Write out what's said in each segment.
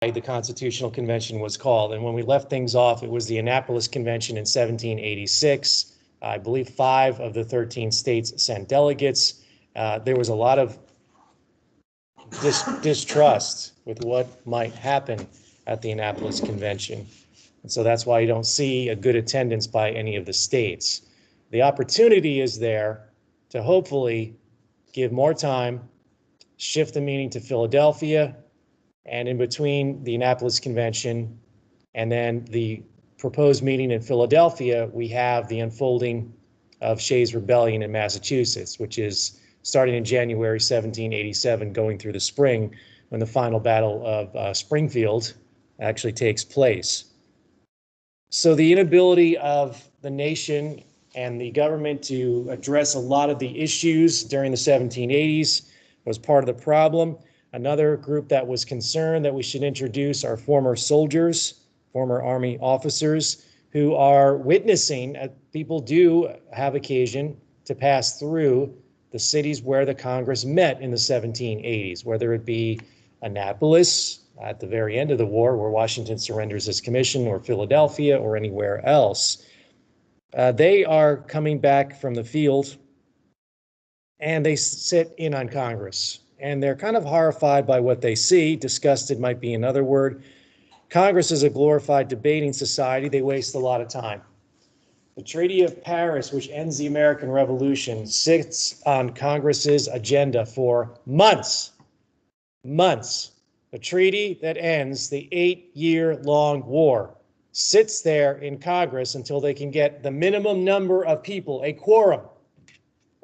the Constitutional Convention was called. And when we left things off, it was the Annapolis Convention in 1786. I believe 5 of the 13 states sent delegates. There was a lot of distrust with what might happen at the Annapolis Convention. And so that's why you don't see a good attendance by any of the states. The opportunity is there to hopefully give more time, shift the meeting to Philadelphia, and in between the Annapolis Convention and then the proposed meeting in Philadelphia, we have the unfolding of Shays' Rebellion in Massachusetts, which is starting in January 1787, going through the spring, when the final battle of Springfield actually takes place. So the inability of the nation and the government to address a lot of the issues during the 1780s was part of the problem. Another group that was concerned that we should introduce are former soldiers, former Army officers, who are witnessing, people do have occasion to pass through the cities where the Congress met in the 1780s, whether it be Annapolis at the very end of the war where Washington surrenders his commission, or Philadelphia, or anywhere else. They are coming back from the field and they sit in on Congress. And they're kind of horrified by what they see. Disgusted might be another word. Congress is a glorified debating society. They waste a lot of time. The Treaty of Paris, which ends the American Revolution, sits on Congress's agenda for months. Months. The treaty that ends the 8-year-long war sits there in Congress until they can get the minimum number of people, a quorum.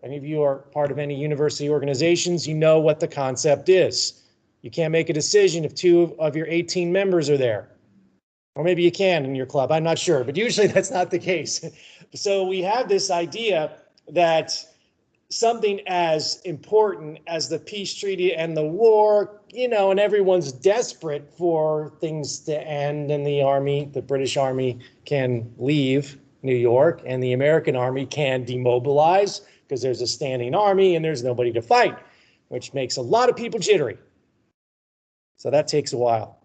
Any of you are part of any university organizations, you know what the concept is. You can't make a decision if 2 of your 18 members are there. Or maybe you can in your club, I'm not sure, but usually that's not the case. So we have this idea that something as important as the peace treaty and the war, and everyone's desperate for things to end, and the British Army can leave New York and the American Army can demobilize, because there's a standing army and there's nobody to fight, which makes a lot of people jittery. So that takes a while.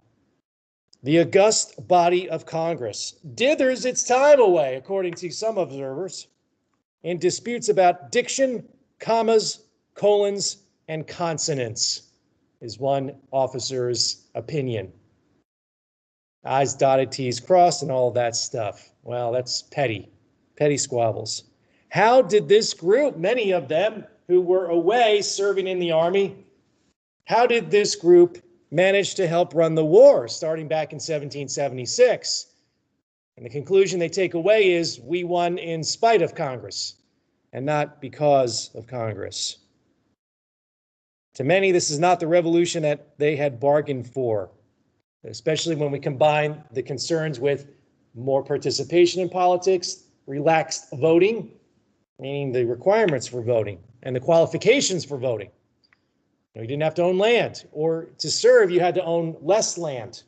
The august body of Congress dithers its time away, according to some observers, in disputes about diction, commas, colons, and consonants, is one officer's opinion. I's dotted, T's crossed, and all of that stuff. Well, that's petty squabbles. How did this group, many of them who were away serving in the Army, how did this group manage to help run the war starting back in 1776? And the conclusion they take away is we won in spite of Congress and not because of Congress. To many, this is not the revolution that they had bargained for, especially when we combine the concerns with more participation in politics, relaxed voting, meaning the requirements for voting and the qualifications for voting. You didn't have to own land, or to serve, you had to own less land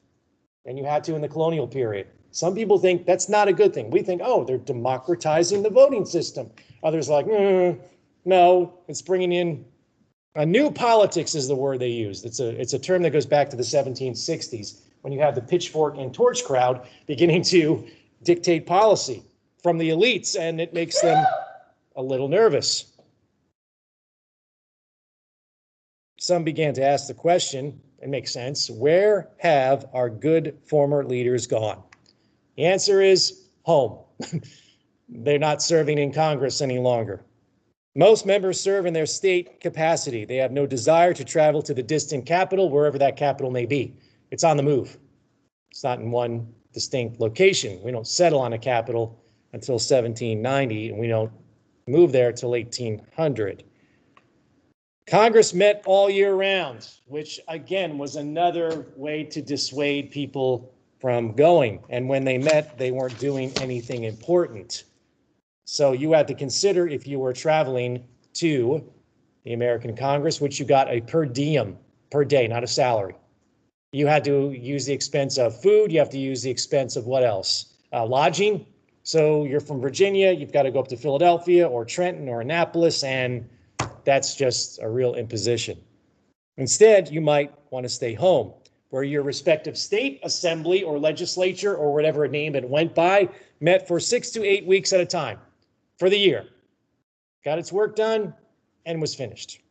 than you had to in the colonial period. Some people think that's not a good thing. We think, oh, they're democratizing the voting system. Others are like, no, it's bringing in a new politics is the word they use. It's a term that goes back to the 1760s, when you have the pitchfork and torch crowd beginning to dictate policy from the elites, and it makes them a little nervous. Some began to ask the question, it makes sense, where have our good former leaders gone? The answer is home. They're not serving in Congress any longer. Most members serve in their state capacity. They have no desire to travel to the distant capital, wherever that capital may be. It's on the move. It's not in one distinct location. We don't settle on a capital until 1790, and we don't move there till 1800. Congress met all year round, which again was another way to dissuade people from going. And when they met, they weren't doing anything important. So you had to consider, if you were traveling to the American Congress, which you got a per diem, per day, not a salary. You had to use the expense of food. You have to use the expense of what else? Lodging. So you're from Virginia, you've got to go up to Philadelphia or Trenton or Annapolis, and that's just a real imposition. Instead, you might want to stay home. where your respective state assembly or legislature or whatever name it went by met for 6 to 8 weeks at a time for the year, got its work done, and was finished.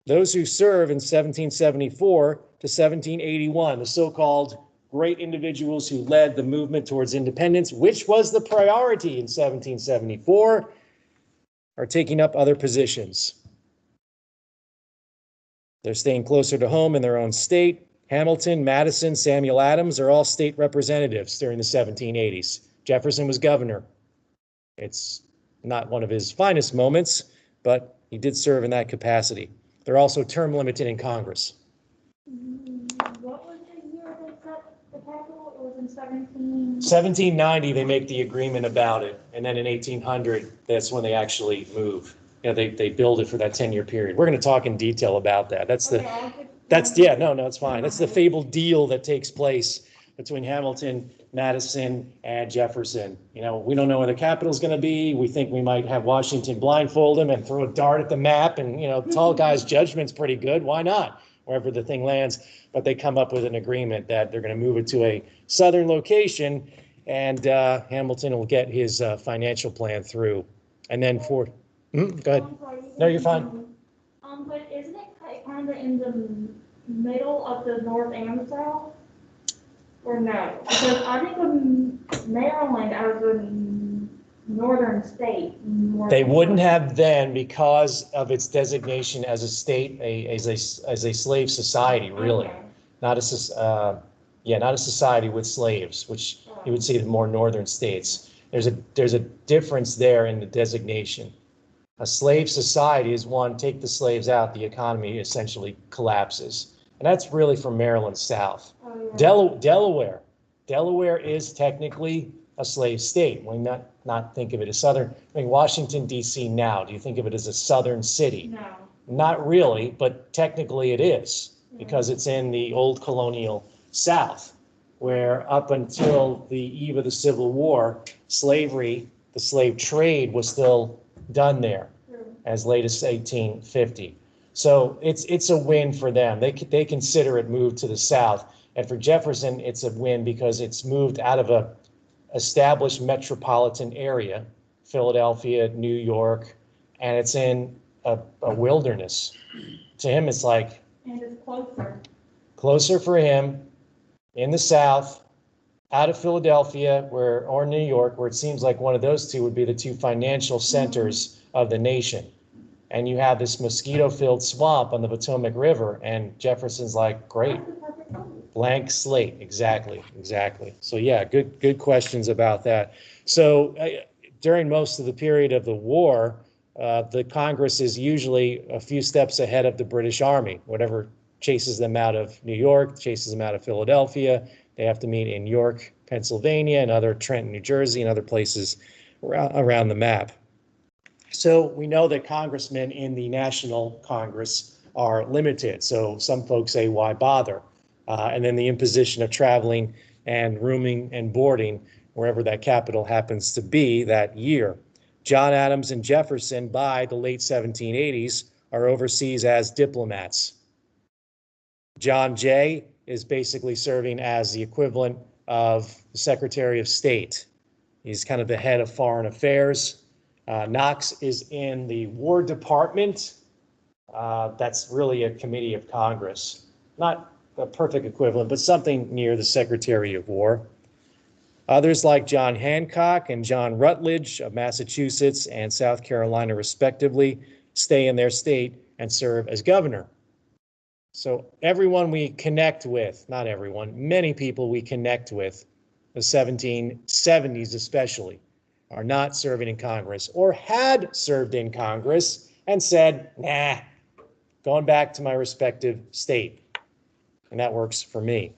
Those who serve in 1774 to 1781, the so-called great individuals who led the movement towards independence, which was the priority in 1774, are taking up other positions. They're staying closer to home in their own state. Hamilton, Madison, Samuel Adams are all state representatives during the 1780s. Jefferson was governor. It's not one of his finest moments, but he did serve in that capacity. They're also term limited in Congress. What was the year they set the capital? It was in 1790, they make the agreement about it. And then in 1800, that's when they actually move. You know, they build it for that 10-year period. We're going to talk in detail about that. It's fine. That's the fabled deal that takes place between Hamilton, Madison, and Jefferson. You know, we don't know where the capital's going to be. We think we might have Washington blindfold him and throw a dart at the map. And, you know, tall guy's judgment's pretty good. Why not? Wherever the thing lands. But they come up with an agreement that they're going to move it to a southern location, and Hamilton will get his financial plan through. And then go ahead. No, you're fine. But isn't it kind of in the middle of the North and the South? Or no? Because I think of Maryland as a northern state. They wouldn't have then because of its designation as a state, as a slave society, really. Okay. Not a society with slaves, which you would see the more northern states. There's a difference there in the designation. A slave society is one, take the slaves out, the economy essentially collapses. And that's really from Maryland south. Delaware is technically a slave state. We not think of it as southern. I mean, Washington, D.C. now, do you think of it as a southern city? No. Not really, but technically it is, because it's in the old colonial South, where up until the eve of the Civil War, slavery, the slave trade was still done there as late as 1850. So it's a win for them. They consider it moved to the South. And for Jefferson, it's a win because it's moved out of a established metropolitan area, Philadelphia, New York, and it's in a wilderness. To him, it's like... And it's closer. Closer for him, in the South, out of Philadelphia or New York, where it seems like one of those two would be the two financial centers of the nation. And you have this mosquito-filled swamp on the Potomac River, and Jefferson's like, great. Blank slate, exactly. So yeah, good questions about that. So during most of the period of the war, the Congress is usually a few steps ahead of the British Army. Whatever chases them out of New York, chases them out of Philadelphia. They have to meet in York, Pennsylvania, and other Trenton, New Jersey, and other places around the map. So we know that congressmen in the National Congress are limited. So some folks say, why bother? And then the imposition of traveling and rooming and boarding wherever that capital happens to be that year. John Adams and Jefferson, by the late 1780s, are overseas as diplomats. John Jay is basically serving as the equivalent of the Secretary of State. He's kind of the head of foreign affairs. Knox is in the War Department. That's really a committee of Congress. Not a perfect equivalent, but something near the Secretary of War. Others like John Hancock and John Rutledge of Massachusetts and South Carolina, respectively, stay in their state and serve as governor. So everyone we connect with, not everyone, many people we connect with, the 1770s especially, are not serving in Congress or had served in Congress and said, nah, going back to my respective state. And that works for me.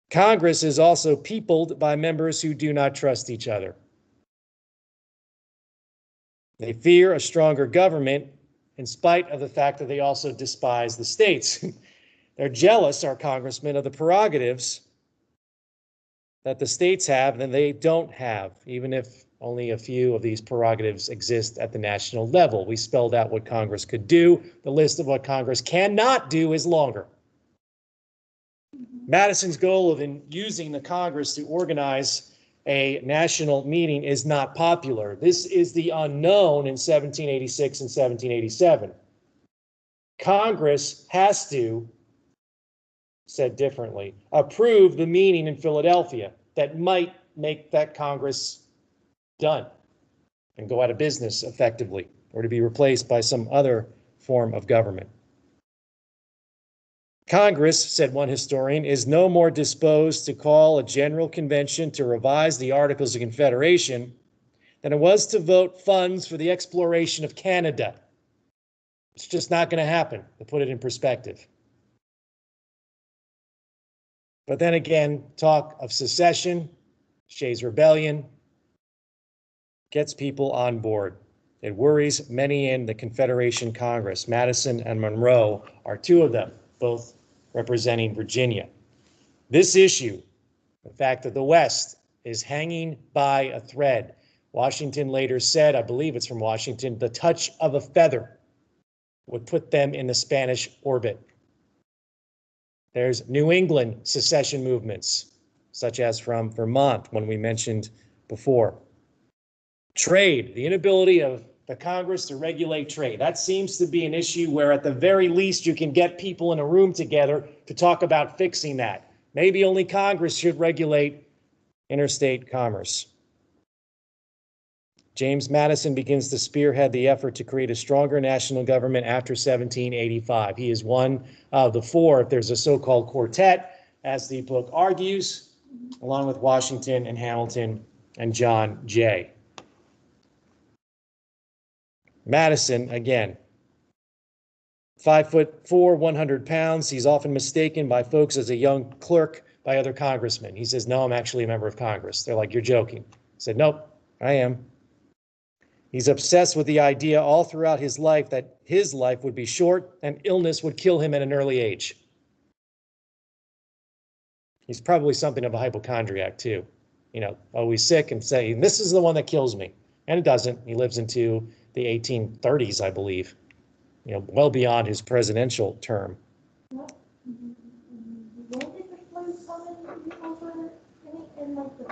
Congress is also peopled by members who do not trust each other. They fear a stronger government in spite of the fact that they also despise the states. They're jealous, our congressmen, of the prerogatives that the states have and they don't have, even if only a few of these prerogatives exist at the national level. We spelled out what Congress could do. The list of what Congress cannot do is longer. Madison's goal of using the Congress to organize a national meeting is not popular. This is the unknown in 1786 and 1787. Congress has to, said differently, approve the meeting in Philadelphia that might make that Congress done and go out of business effectively, or to be replaced by some other form of government. Congress, said one historian, is no more disposed to call a general convention to revise the Articles of Confederation than it was to vote funds for the exploration of Canada. It's just not going to happen, to put it in perspective. But then again, talk of secession, Shays' Rebellion, gets people on board. It worries many in the Confederation Congress. Madison and Monroe are two of them, both representing Virginia. This issue, the fact that the West is hanging by a thread, Washington later said, I believe it's from Washington, the touch of a feather would put them in the Spanish orbit. There's New England secession movements, such as from Vermont, one we mentioned before. Trade, the inability of the Congress to regulate trade. That seems to be an issue where at the very least you can get people in a room together to talk about fixing that. Maybe only Congress should regulate interstate commerce. James Madison begins to spearhead the effort to create a stronger national government after 1785. He is one of the four, if there's a so-called quartet, as the book argues, along with Washington and Hamilton and John Jay. Madison, again, 5'4", 100 pounds. He's often mistaken by folks as a young clerk by other congressmen. He says, no, I'm actually a member of Congress. They're like, you're joking. He said, nope, I am. He's obsessed with the idea all throughout his life that his life would be short and illness would kill him at an early age. He's probably something of a hypochondriac too. You know, always sick and saying, this is the one that kills me. And it doesn't. He lives into the 1830s, I believe, you know, well beyond his presidential term. When did the flu come in like the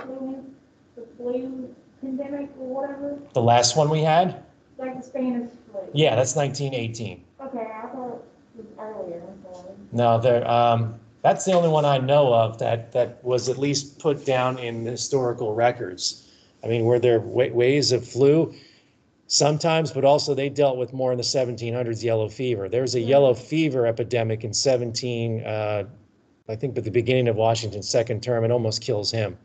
flu pandemic or whatever? The last one we had? Like the Spanish flu? Yeah, that's 1918. Okay, I thought it was earlier, I'm sorry. No, that's the only one I know of that was at least put down in historical records. I mean, were there ways of flu? Sometimes, but also they dealt with more in the 1700s yellow fever. There's a yellow fever epidemic in I think at the beginning of Washington's second term. It almost kills him.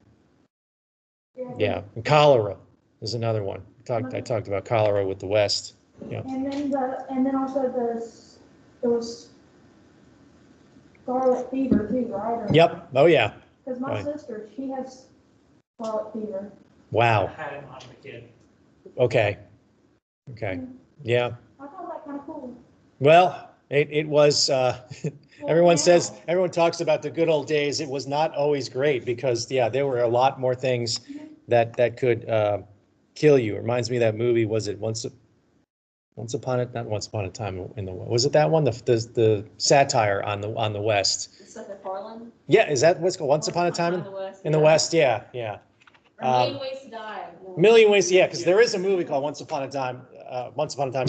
Yeah, and cholera is another one. I talked about cholera with the West. Yeah. And then also there was scarlet fever too, right? Yep. Oh yeah. Because my sister, she has scarlet fever. Wow. I had it on the kid. Okay. Okay. Yeah. I thought that kind of cool. Well, it was, everyone talks about the good old days. It was not always great because, yeah, there were a lot more things that could kill you. It reminds me of that movie, was it Once Upon a Time in the West? Was it that one? The satire on the West. Seth MacFarlane? Yeah, is that what's called Once Upon a Time in the West? Yeah, yeah. Or A Million Ways to Die. No. Million Ways, yeah, because there is a movie called Once Upon a Time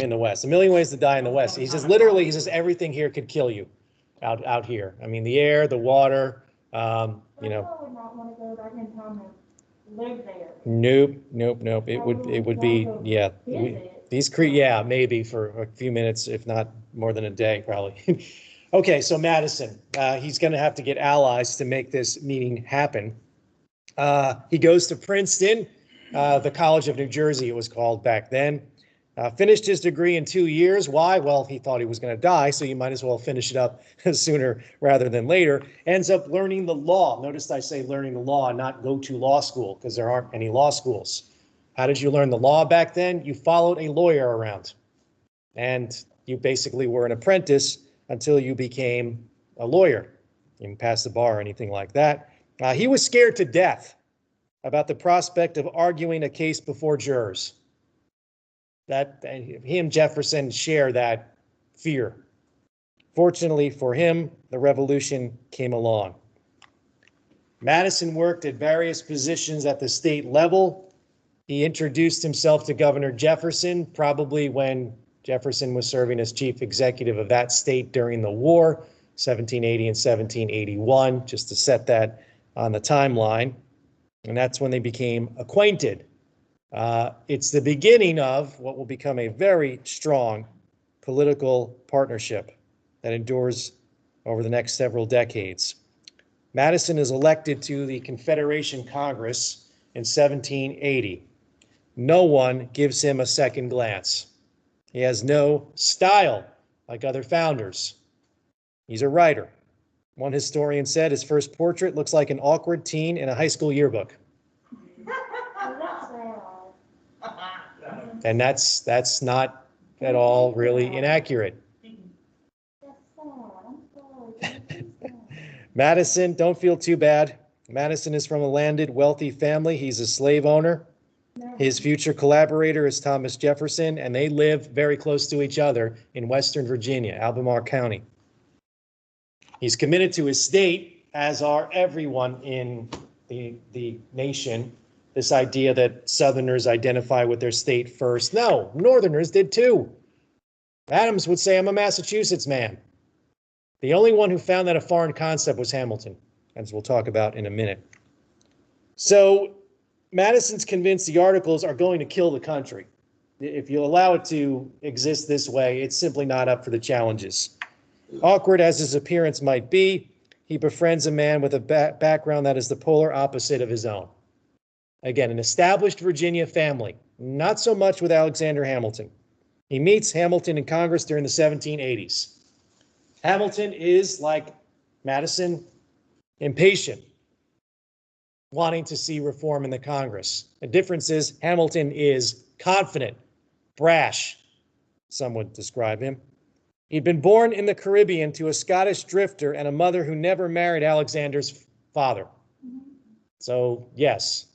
in the West. A Million Ways to Die in the West. He says literally, everything here could kill you, out here. I mean, the air, the water, you know. I would not want to go back in time and live there. Nope. It would be, yeah. Yeah, maybe for a few minutes, if not more than a day, probably. Okay, so Madison, he's going to have to get allies to make this meeting happen. He goes to Princeton, the College of New Jersey, it was called back then. Finished his degree in 2 years. Why? Well, he thought he was going to die, so you might as well finish it up sooner rather than later. Ends up learning the law. Notice I say learning the law and not go to law school, because there aren't any law schools. How did you learn the law back then? You followed a lawyer around, and you basically were an apprentice until you became a lawyer. You didn't pass the bar or anything like that. He was scared to death about the prospect of arguing a case before jurors. That he and Jefferson share that fear. Fortunately for him, the revolution came along. Madison worked at various positions at the state level. He introduced himself to Governor Jefferson, probably when Jefferson was serving as chief executive of that state during the war, 1780 and 1781, just to set that on the timeline. And that's when they became acquainted. It's the beginning of what will become a very strong political partnership that endures over the next several decades. Madison is elected to the Confederation Congress in 1780. No one gives him a second glance. He has no style like other founders. He's a writer. One historian said his first portrait looks like an awkward teen in a high school yearbook. And that's not at all really inaccurate. Madison, don't feel too bad. Madison is from a landed, wealthy family. He's a slave owner. His future collaborator is Thomas Jefferson, and they live very close to each other in Western Virginia, Albemarle County. He's committed to his state, as are everyone in the nation. This idea that Southerners identify with their state first. No, Northerners did too. Adams would say, I'm a Massachusetts man. The only one who found that a foreign concept was Hamilton, as we'll talk about in a minute. So Madison's convinced the Articles are going to kill the country. If you allow it to exist this way, it's simply not up for the challenges. Awkward as his appearance might be, he befriends a man with a background that is the polar opposite of his own. Again, an established Virginia family, not so much with Alexander Hamilton. He meets Hamilton in Congress during the 1780s. Hamilton is, like Madison, impatient, wanting to see reform in the Congress. The difference is Hamilton is confident, brash, some would describe him. He'd been born in the Caribbean to a Scottish drifter and a mother who never married Alexander's father. So, yes,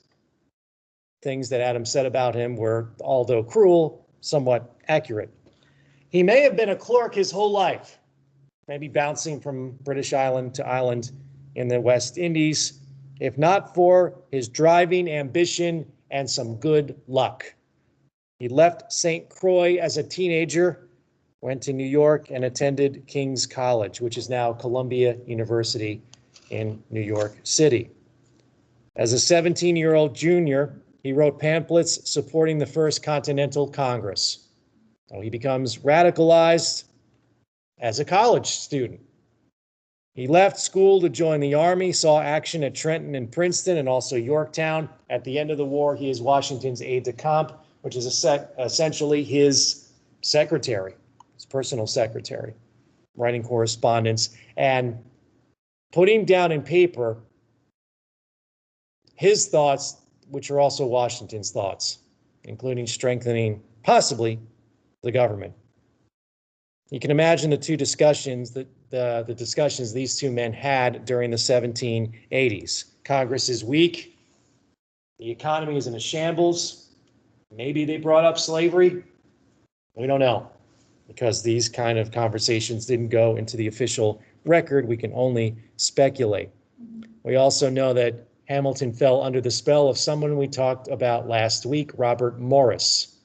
things that Adams said about him were, although cruel, somewhat accurate. He may have been a clerk his whole life, maybe bouncing from British island to island in the West Indies, if not for his driving ambition and some good luck. He left St. Croix as a teenager, went to New York and attended King's College, which is now Columbia University in New York City. As a 17-year-old junior, he wrote pamphlets supporting the First Continental Congress. So he becomes radicalized as a college student. He left school to join the Army, saw action at Trenton and Princeton and also Yorktown. At the end of the war, he is Washington's aide-de-camp, which is essentially his secretary, his personal secretary, writing correspondence and putting down in paper his thoughts, which are also Washington's thoughts, including strengthening, possibly, the government. You can imagine the two discussions, the discussions these two men had during the 1780s. Congress is weak. The economy is in a shambles. Maybe they brought up slavery. We don't know, because these kind of conversations didn't go into the official record. We can only speculate. We also know that Hamilton fell under the spell of someone we talked about last week, Robert Morris,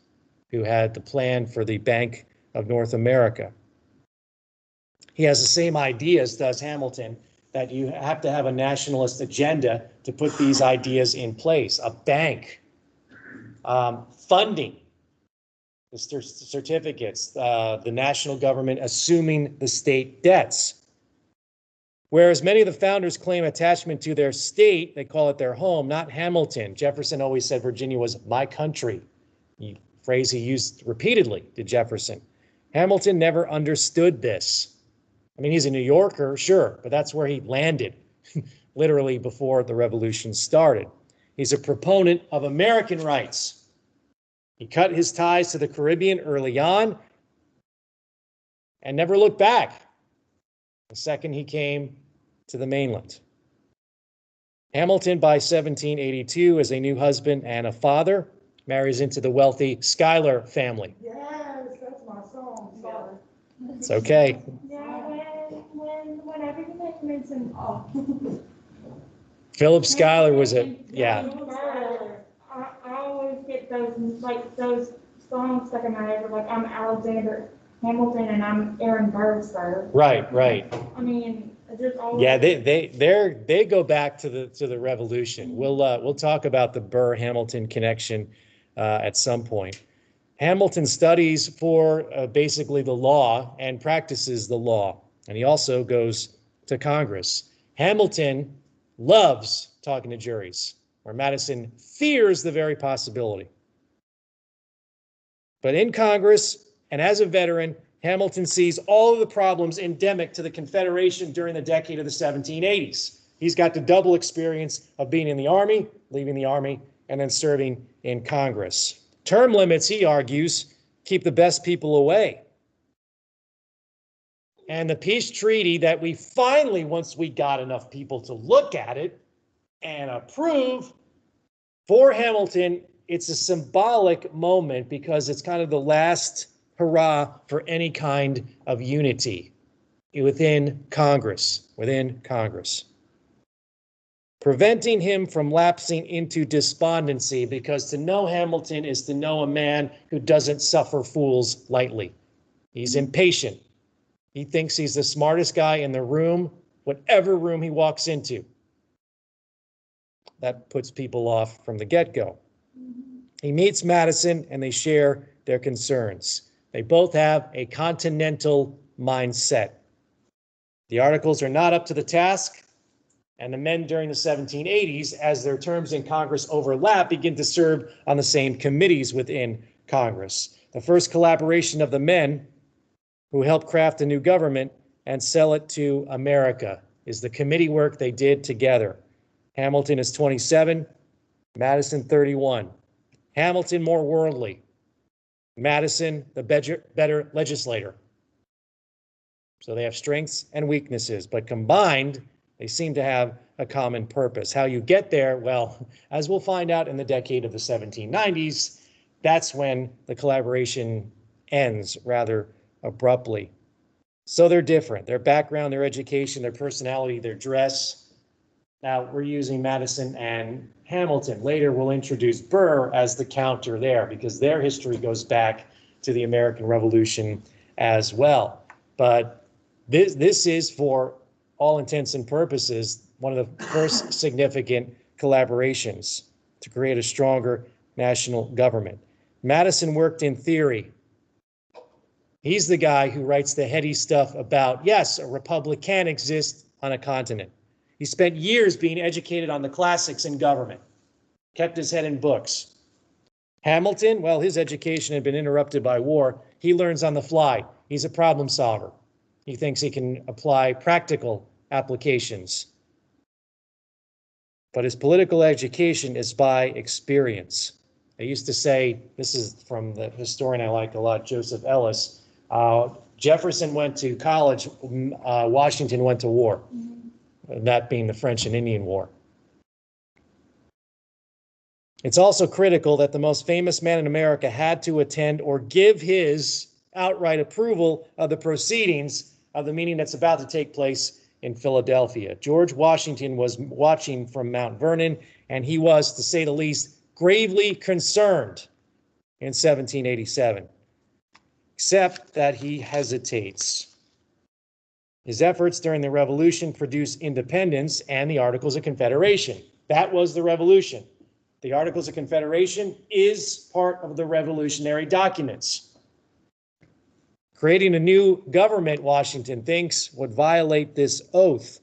who had the plan for the Bank of North America. He has the same ideas, does Hamilton, that you have to have a nationalist agenda to put these ideas in place. A bank, funding, the certificates, the national government assuming the state debts. Whereas many of the founders claim attachment to their state, they call it their home, not Hamilton. Jefferson always said Virginia was my country, a phrase he used repeatedly to Jefferson. Hamilton never understood this. I mean, he's a New Yorker, sure, but that's where he landed, literally before the revolution started. He's a proponent of American rights. He cut his ties to the Caribbean early on and never looked back the second he came to the mainland. Hamilton, by 1782, is a new husband and a father, marries into the wealthy Schuyler family. Yes, that's my song. Sorry. It's okay. Yeah, whenever you make mention, Philip Schuyler was a, And yeah, Burr, I always get those, like, those songs stuck in my head, like, I'm Alexander Hamilton and I'm Aaron Burr, sir. right, right. I mean, I just always. Yeah, they go back to the Revolution. We'll talk about the Burr-Hamilton connection at some point. Hamilton studies for basically the law and practices the law, and he also goes to Congress. Hamilton loves talking to juries, where Madison fears the very possibility. But in Congress and as a veteran, Hamilton sees all of the problems endemic to the Confederation during the decade of the 1780s. He's got the double experience of being in the Army, leaving the Army, and then serving in Congress. Term limits, he argues, keep the best people away. And the peace treaty that we finally, once we got enough people to look at it and approve, for Hamilton, it's a symbolic moment because it's kind of the last hurrah for any kind of unity within Congress, preventing him from lapsing into despondency, because to know Hamilton is to know a man who doesn't suffer fools lightly. He's impatient. He thinks he's the smartest guy in the room, whatever room he walks into. That puts people off from the get-go. He meets Madison and they share their concerns. They both have a continental mindset. The Articles are not up to the task, and the men during the 1780s, as their terms in Congress overlap, begin to serve on the same committees within Congress. The first collaboration of the men who helped craft a new government and sell it to America is the committee work they did together. Hamilton is 27, Madison 31. Hamilton more worldly, Madison the better legislator. So they have strengths and weaknesses, but combined, they seem to have a common purpose. How you get there, well, as we'll find out in the decade of the 1790s, that's when the collaboration ends rather abruptly. So they're different. Their background, their education, their personality, their dress. Now we're using Madison and Hamilton. Later we'll introduce Burr as the counter there because their history goes back to the American Revolution as well. But this is, for all intents and purposes, one of the first significant collaborations to create a stronger national government. Madison worked in theory. He's the guy who writes the heady stuff about, yes, a republic can exist on a continent. He spent years being educated on the classics in government, kept his head in books. Hamilton, well, his education had been interrupted by war. He learns on the fly. He's a problem solver. He thinks he can apply practical applications. But his political education is by experience. I used to say, this is from the historian I like a lot, Joseph Ellis, Jefferson went to college, Washington went to war, that being the French and Indian War. It's also critical that the most famous man in America had to attend or give his outright approval of the proceedings of the meeting that's about to take place in Philadelphia. George Washington was watching from Mount Vernon, and he was, to say the least, gravely concerned in 1787, except that he hesitates. His efforts during the Revolution produced independence and the Articles of Confederation. That was the Revolution. The Articles of Confederation is part of the revolutionary documents. Creating a new government, Washington thinks, would violate this oath.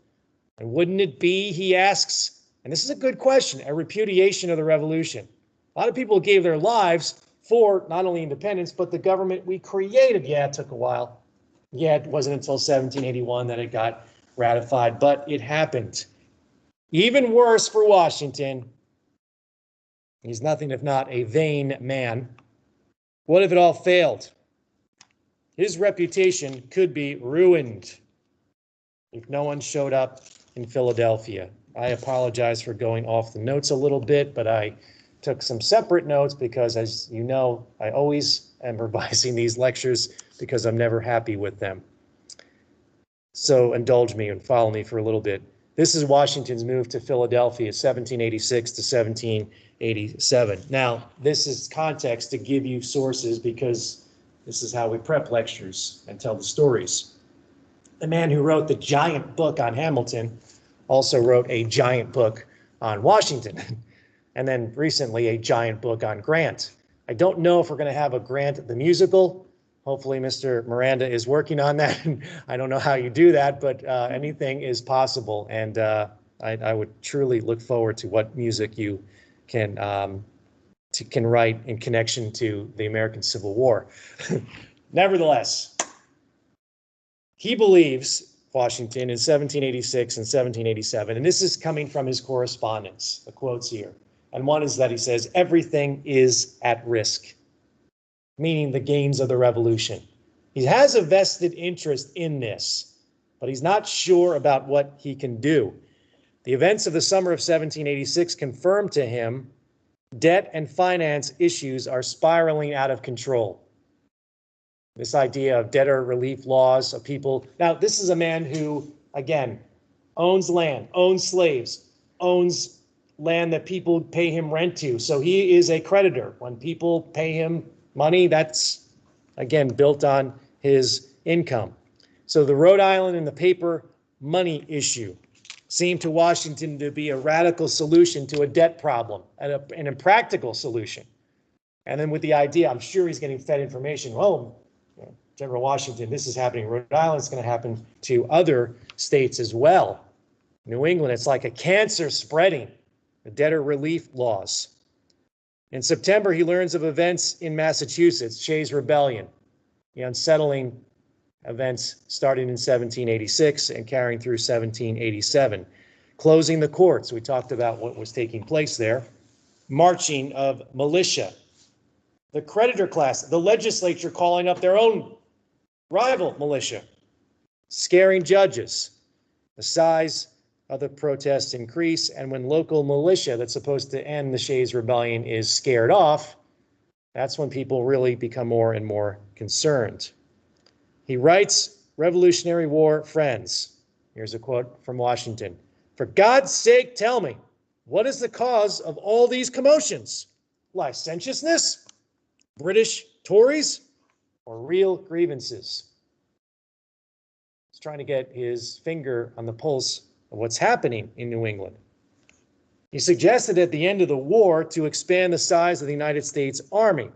And wouldn't it be, he asks, and this is a good question, a repudiation of the revolution? A lot of people gave their lives for not only independence, but the government we created. Yeah, it took a while. Yeah, it wasn't until 1781 that it got ratified, but it happened. Even worse for Washington, he's nothing if not a vain man. What if it all failed? His reputation could be ruined if no one showed up in Philadelphia. I apologize for going off the notes a little bit, but I took some separate notes because, as you know, I always am revising these lectures because I'm never happy with them. So indulge me and follow me for a little bit. This is Washington's move to Philadelphia, 1786 to 1787. Now, this is context to give you sources because this is how we prep lectures and tell the stories. The man who wrote the giant book on Hamilton also wrote a giant book on Washington, and then recently a giant book on Grant. I don't know if we're going to have a Grant the musical. Hopefully Mr. Miranda is working on that. I don't know how you do that, but anything is possible. And I would truly look forward to what music you can write in connection to the American Civil War. Nevertheless, he believes Washington in 1786 and 1787, and this is coming from his correspondence, the quotes here. And one is that he says, everything is at risk, meaning the gains of the revolution. He has a vested interest in this, but he's not sure about what he can do. The events of the summer of 1786 confirmed to him debt and finance issues are spiraling out of control. This idea of debtor relief laws of people. Now, this is a man who, again, owns land, owns slaves, owns land that people pay him rent to. So he is a creditor. When people pay him money, that's, again, built on his income. So the Rhode Island and the paper money issue seemed to Washington to be a radical solution to a debt problem and an impractical solution. And then with the idea, I'm sure he's getting fed information. Well, General Washington, this is happening in Rhode Island. It's going to happen to other states as well. New England, it's like a cancer spreading, the debtor relief laws. In September, he learns of events in Massachusetts, Shays' Rebellion, the unsettling events starting in 1786 and carrying through 1787. Closing the courts, we talked about what was taking place there. Marching of militia. The creditor class, the legislature calling up their own rival militia, scaring judges. The size of the protests increase, and when local militia that's supposed to end the Shays' Rebellion is scared off, that's when people really become more and more concerned. He writes, Revolutionary War friends. Here's a quote from Washington. For God's sake, tell me, what is the cause of all these commotions? Licentiousness? British Tories? Or real grievances? He's trying to get his finger on the pulse of what's happening in New England. He suggested at the end of the war to expand the size of the United States Army.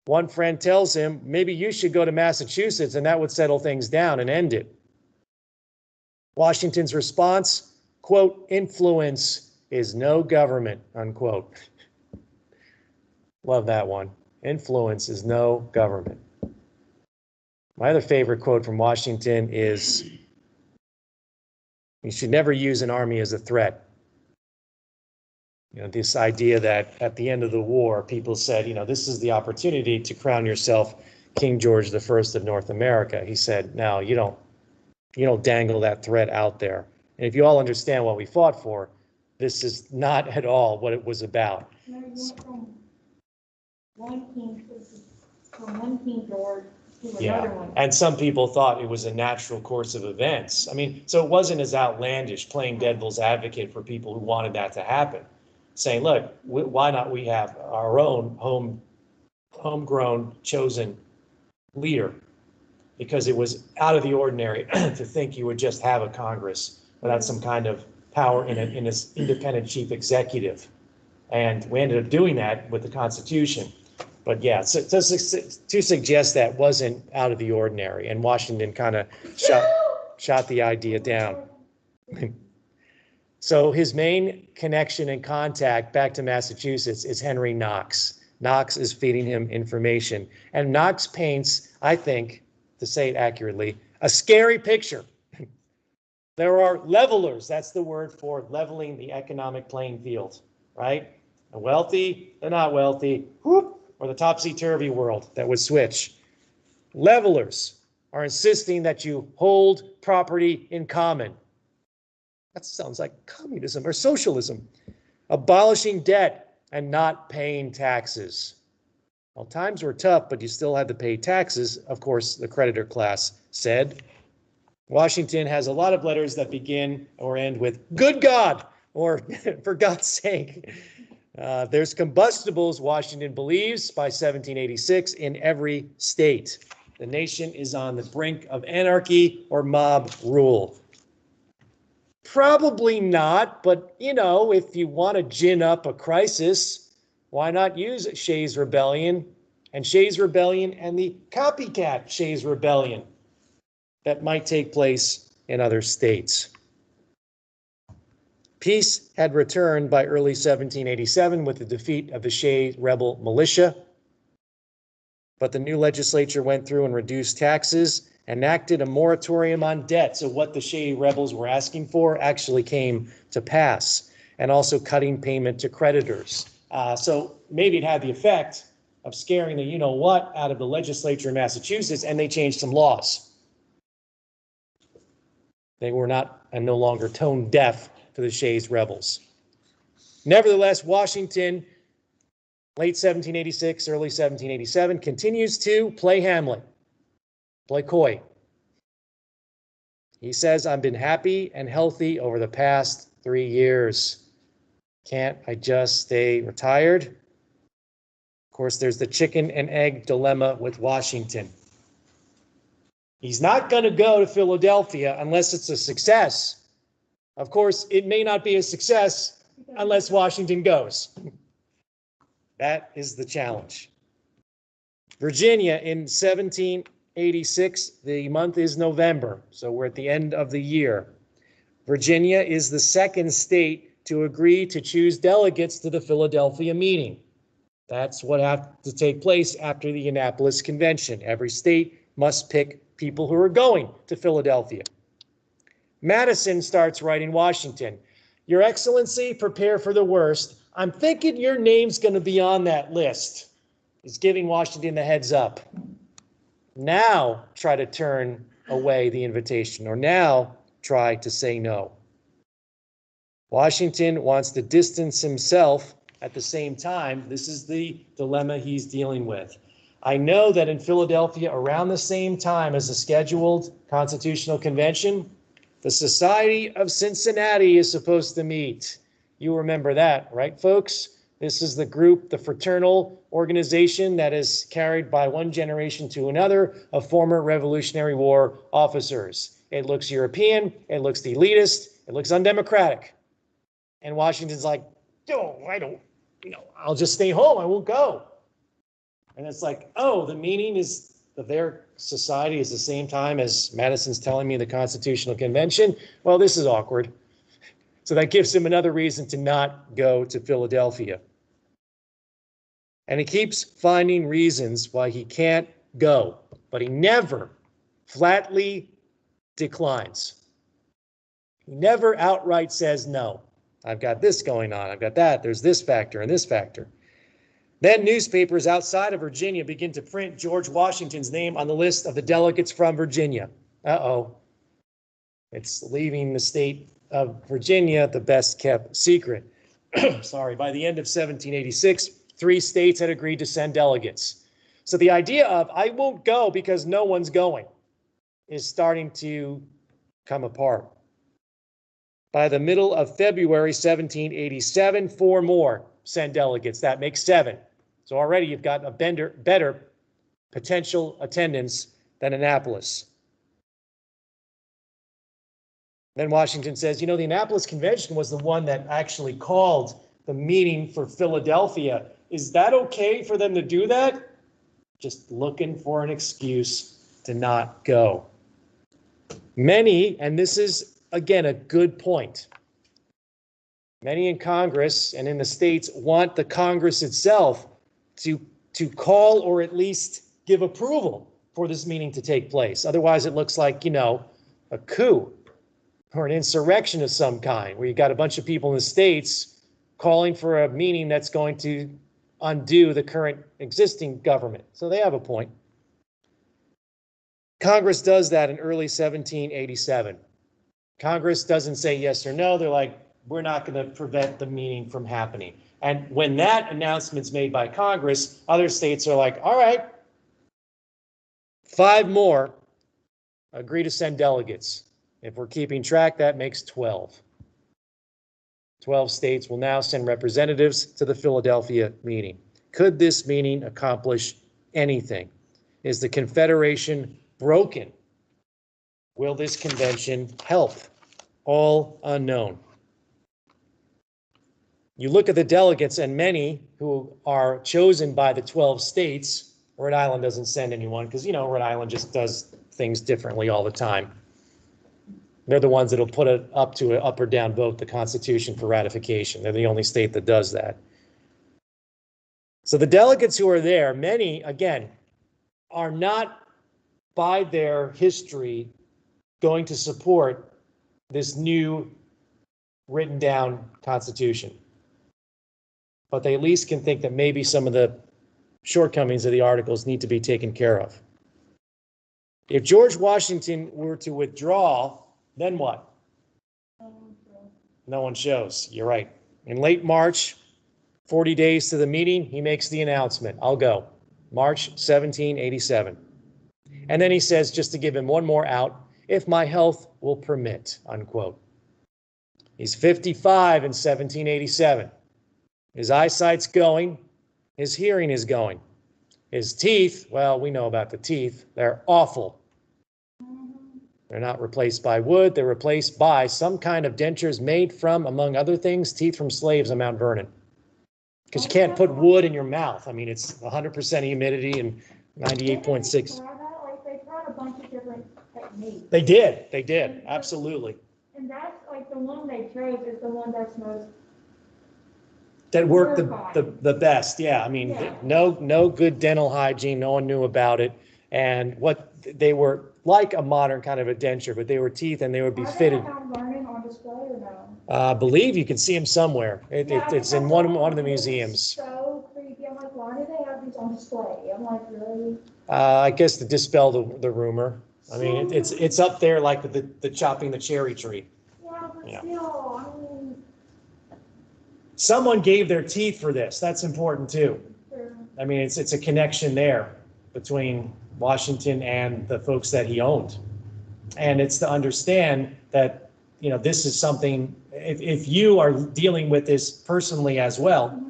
One friend tells him, maybe you should go to Massachusetts and that would settle things down and end it. Washington's response, quote, influence is no government, unquote. Love that one. Influence is no government. My other favorite quote from Washington is, you should never use an army as a threat. You know, this idea that at the end of the war, people said, you know, this is the opportunity to crown yourself King George I of North America. He said, no, you don't dangle that threat out there. And if you all understand what we fought for, this is not at all what it was about. No, you went from one King George to another one. And some people thought it was a natural course of events. I mean, so it wasn't as outlandish playing devil's advocate for people who wanted that to happen. Saying, look, why not we have our own homegrown chosen leader? Because it was out of the ordinary to think you would just have a Congress without some kind of power in this independent chief executive. And we ended up doing that with the Constitution. But yeah, so to suggest that wasn't out of the ordinary, and Washington kind of shot the idea down. So his main connection and contact back to Massachusetts is Henry Knox. Knox is feeding him information. And Knox paints, I think, to say it accurately, a scary picture. There are levelers, that's the word for leveling the economic playing field, right? The wealthy, the not wealthy, whoop, or the topsy-turvy world that would switch. Levelers are insisting that you hold property in common. That sounds like communism or socialism. Abolishing debt and not paying taxes. Well, times were tough, but you still had to pay taxes, of course, the creditor class said. Washington has a lot of letters that begin or end with "Good God" or "For God's sake." There's combustibles, Washington believes, by 1786 in every state. The nation is on the brink of anarchy or mob rule. Probably not, but if you want to gin up a crisis, why not use Shays' Rebellion and Shays' Rebellion and the copycat Shays' Rebellion that might take place in other states? Peace had returned by early 1787 with the defeat of the Shays rebel militia, but the new legislature went through and reduced taxes, enacted a moratorium on debt. So what the Shays rebels were asking for actually came to pass, and also cutting payment to creditors. So maybe it had the effect of scaring the you-know-what out of the legislature in Massachusetts, and they changed some laws. They were not and no longer tone deaf to the Shays rebels. Nevertheless, Washington, late 1786, early 1787, continues to play Hamlet, play coy. He says, "I've been happy and healthy over the past 3 years. Can't I just stay retired?" Of course, there's the chicken and egg dilemma with Washington. He's not going to go to Philadelphia unless it's a success. Of course, it may not be a success unless Washington goes. That is the challenge. Virginia in 1786, the month is November, so we're at the end of the year. Virginia is the second state to agree to choose delegates to the Philadelphia meeting. That's what has to take place after the Annapolis Convention. Every state must pick people who are going to Philadelphia. Madison starts writing Washington, "Your Excellency, prepare for the worst. I'm thinking your name's going to be on that list." He's giving Washington the heads up. Now try to turn away the invitation, or now try to say no. Washington wants to distance himself at the same time. This is the dilemma he's dealing with. I know that in Philadelphia, around the same time as the scheduled Constitutional Convention, the Society of Cincinnati is supposed to meet. You remember that, right, folks? This is the group, the fraternal organization that is carried by one generation to another of former Revolutionary War officers. It looks European, it looks elitist, it looks undemocratic. And Washington's like, I'll just stay home, I won't go. And it's like, oh, the meaning is of their society is the same time as Madison's telling me the Constitutional Convention. Well, this is awkward. So that gives him another reason to not go to Philadelphia. And he keeps finding reasons why he can't go, but he never flatly declines. He never outright says, no, I've got this going on, I've got that, there's this factor and this factor. Then newspapers outside of Virginia begin to print George Washington's name on the list of the delegates from Virginia. Uh-oh. It's leaving the state of Virginia the best kept secret. Sorry, by the end of 1786, 3 states had agreed to send delegates. So the idea of I won't go because no one's going is starting to come apart. By the middle of February 1787, 4 more send delegates. That makes 7. So already you've got a better potential attendance than Annapolis. Then Washington says, the Annapolis Convention was the one that actually called the meeting for Philadelphia. Is that okay for them to do that? Just looking for an excuse to not go. Many, and this is, again, a good point, many in Congress and in the states want the Congress itself to call or at least give approval for this meeting to take place. Otherwise, it looks like, a coup or an insurrection of some kind, where you got a bunch of people in the states calling for a meeting that's going to undo the current existing government. So they have a point. Congress does that in early 1787. Congress doesn't say yes or no. They're like, we're not going to prevent the meeting from happening. And when that announcement's made by Congress, other states are like, all right, 5 more. agree to send delegates. If we're keeping track, that makes 12. 12 states will now send representatives to the Philadelphia meeting. Could this meeting accomplish anything? Is the Confederation broken? Will this convention help? All unknown. You look at the delegates, and many who are chosen by the 12 states, Rhode Island doesn't send anyone because, Rhode Island just does things differently all the time. They're the ones that'll put it up to an up or down vote, the Constitution for ratification. They're the only state that does that. So the delegates who are there, many, again, are not by their history going to support this new written down Constitution. But they at least can think that maybe some of the shortcomings of the articles need to be taken care of. If George Washington were to withdraw, then what? No one shows. You're right. In late March, 40 days to the meeting, he makes the announcement. I'll go. March 1787. And then he says, just to give him one more out, if my health will permit, unquote. He's 55 in 1787. His eyesight's going. His hearing is going. His teeth, well, we know about the teeth. They're awful. They're not replaced by wood. They're replaced by some kind of dentures made from, among other things, teeth from slaves on Mount Vernon. Because you can't put wood in your mouth. I mean, it's 100% humidity and 98.6. They tried a bunch of different techniques. They did, absolutely. And that's like the one they chose is the one that's most. That worked the best, yeah. I mean, Yeah. no good dental hygiene. No one knew about it. And what they were like a modern kind of a denture, but they were teeth and they would be fitted. Are they on Vernon on display or no? I believe you can see them somewhere. Yeah, It's in one of the museums. So creepy. I'm like, why do they have these on display? I'm like, really? I guess to dispel the rumor. I mean, it's up there like the chopping the cherry tree. Yeah, but Yeah. still, I mean, Someone gave their teeth for this. That's important too. they're- I mean, it's a connection there between Washington and the folks that he owned. And it's to understand that, this is something, if you are dealing with this personally as well,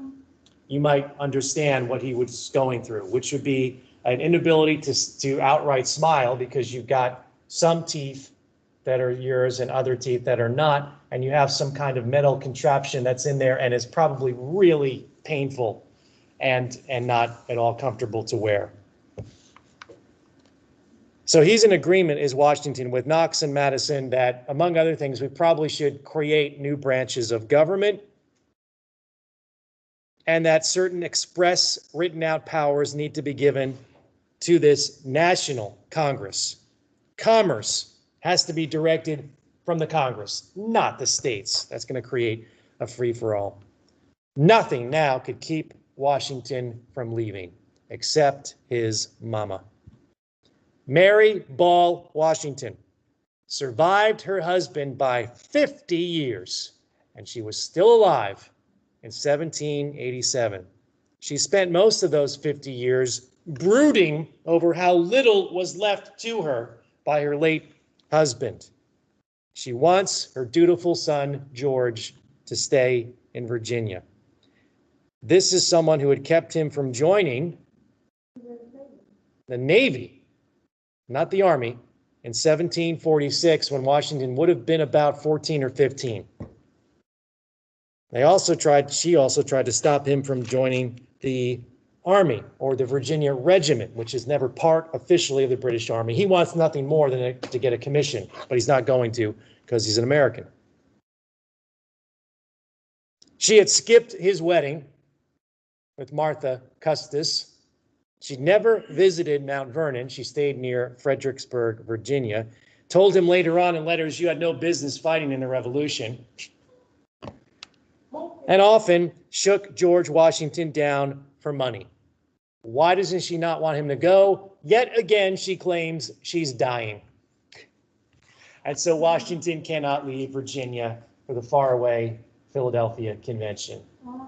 you might understand what he was going through, which would be an inability to outright smile because you've got some teeth that are yours and other teeth that are not, and you have some kind of metal contraption that's in there and is probably really painful and not at all comfortable to wear. So he's in agreement, is Washington, with Knox and Madison that, among other things, we probably should create new branches of government and that certain express written out powers need to be given to this national Congress. Commerce has to be directed from the Congress, not the states. That's going to create a free-for-all. Nothing now could keep Washington from leaving, except his mama. Mary Ball Washington survived her husband by 50 years, and she was still alive in 1787. She spent most of those 50 years brooding over how little was left to her by her late husband. She wants her dutiful son, George, to stay in Virginia. This is someone who had kept him from joining the Navy, not the Army, in 1746 when Washington would have been about 14 or 15. She also tried to stop him from joining the Army or the Virginia Regiment, which is never part officially of the British Army. He wants nothing more than to get a commission, but he's not going to because he's an American. She had skipped his wedding with Martha Custis. She never visited Mount Vernon. She stayed near Fredericksburg, Virginia. Told him later on in letters, you had no business fighting in the Revolution. And often shook George Washington down for money. Why doesn't she not want him to go? Yet again, she claims she's dying. And so Washington cannot leave Virginia for the faraway Philadelphia Convention.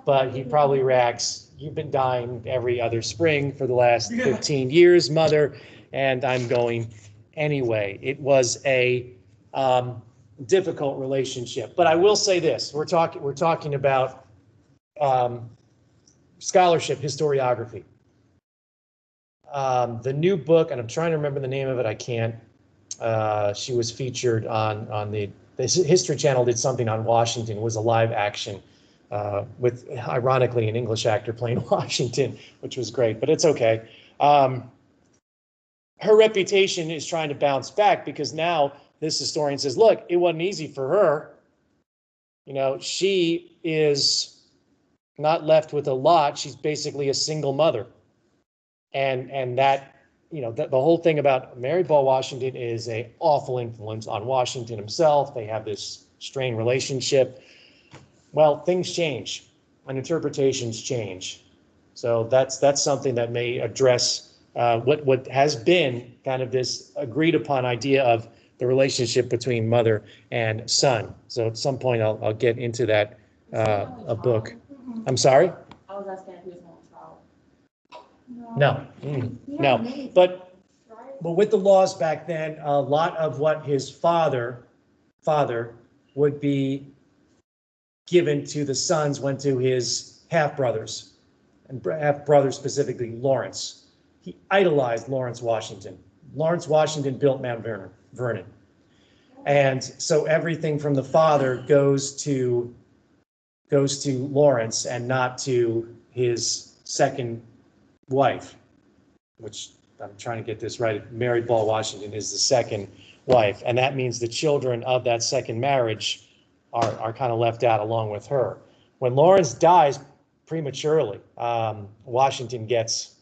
But he probably reacts, you've been dying every other spring for the last 15 years, mother, and I'm going anyway. It was a difficult relationship. But I will say this: we're talking about scholarship, historiography. The new book, and I'm trying to remember the name of it. I can't. She was featured on the History Channel. Did something on Washington. It was a live action with, ironically, an English actor playing Washington, which was great. But it's okay. Her reputation is trying to bounce back because now this historian says, look, it wasn't easy for her. You know, she is not left with a lot. She's basically a single mother. And that, you know, the whole thing about Mary Ball Washington is an awful influence on Washington himself. They have this strained relationship. Well, things change and interpretations change. So that's something that may address what has been kind of this agreed upon idea of the relationship between mother and son. So at some point I'll get into that a book. I'm sorry? I was asking if he was on trial. No. No. But with the laws back then, a lot of what his father would be given to the sons went to his half brothers, and half brothers specifically Lawrence. He idolized Lawrence Washington. Lawrence Washington built Mount Vernon. And so everything from the father goes to Lawrence and not to his second wife, which I'm trying to get this right. Mary Ball Washington is the second wife. And that means the children of that second marriage are kind of left out along with her. When Lawrence dies prematurely, Washington gets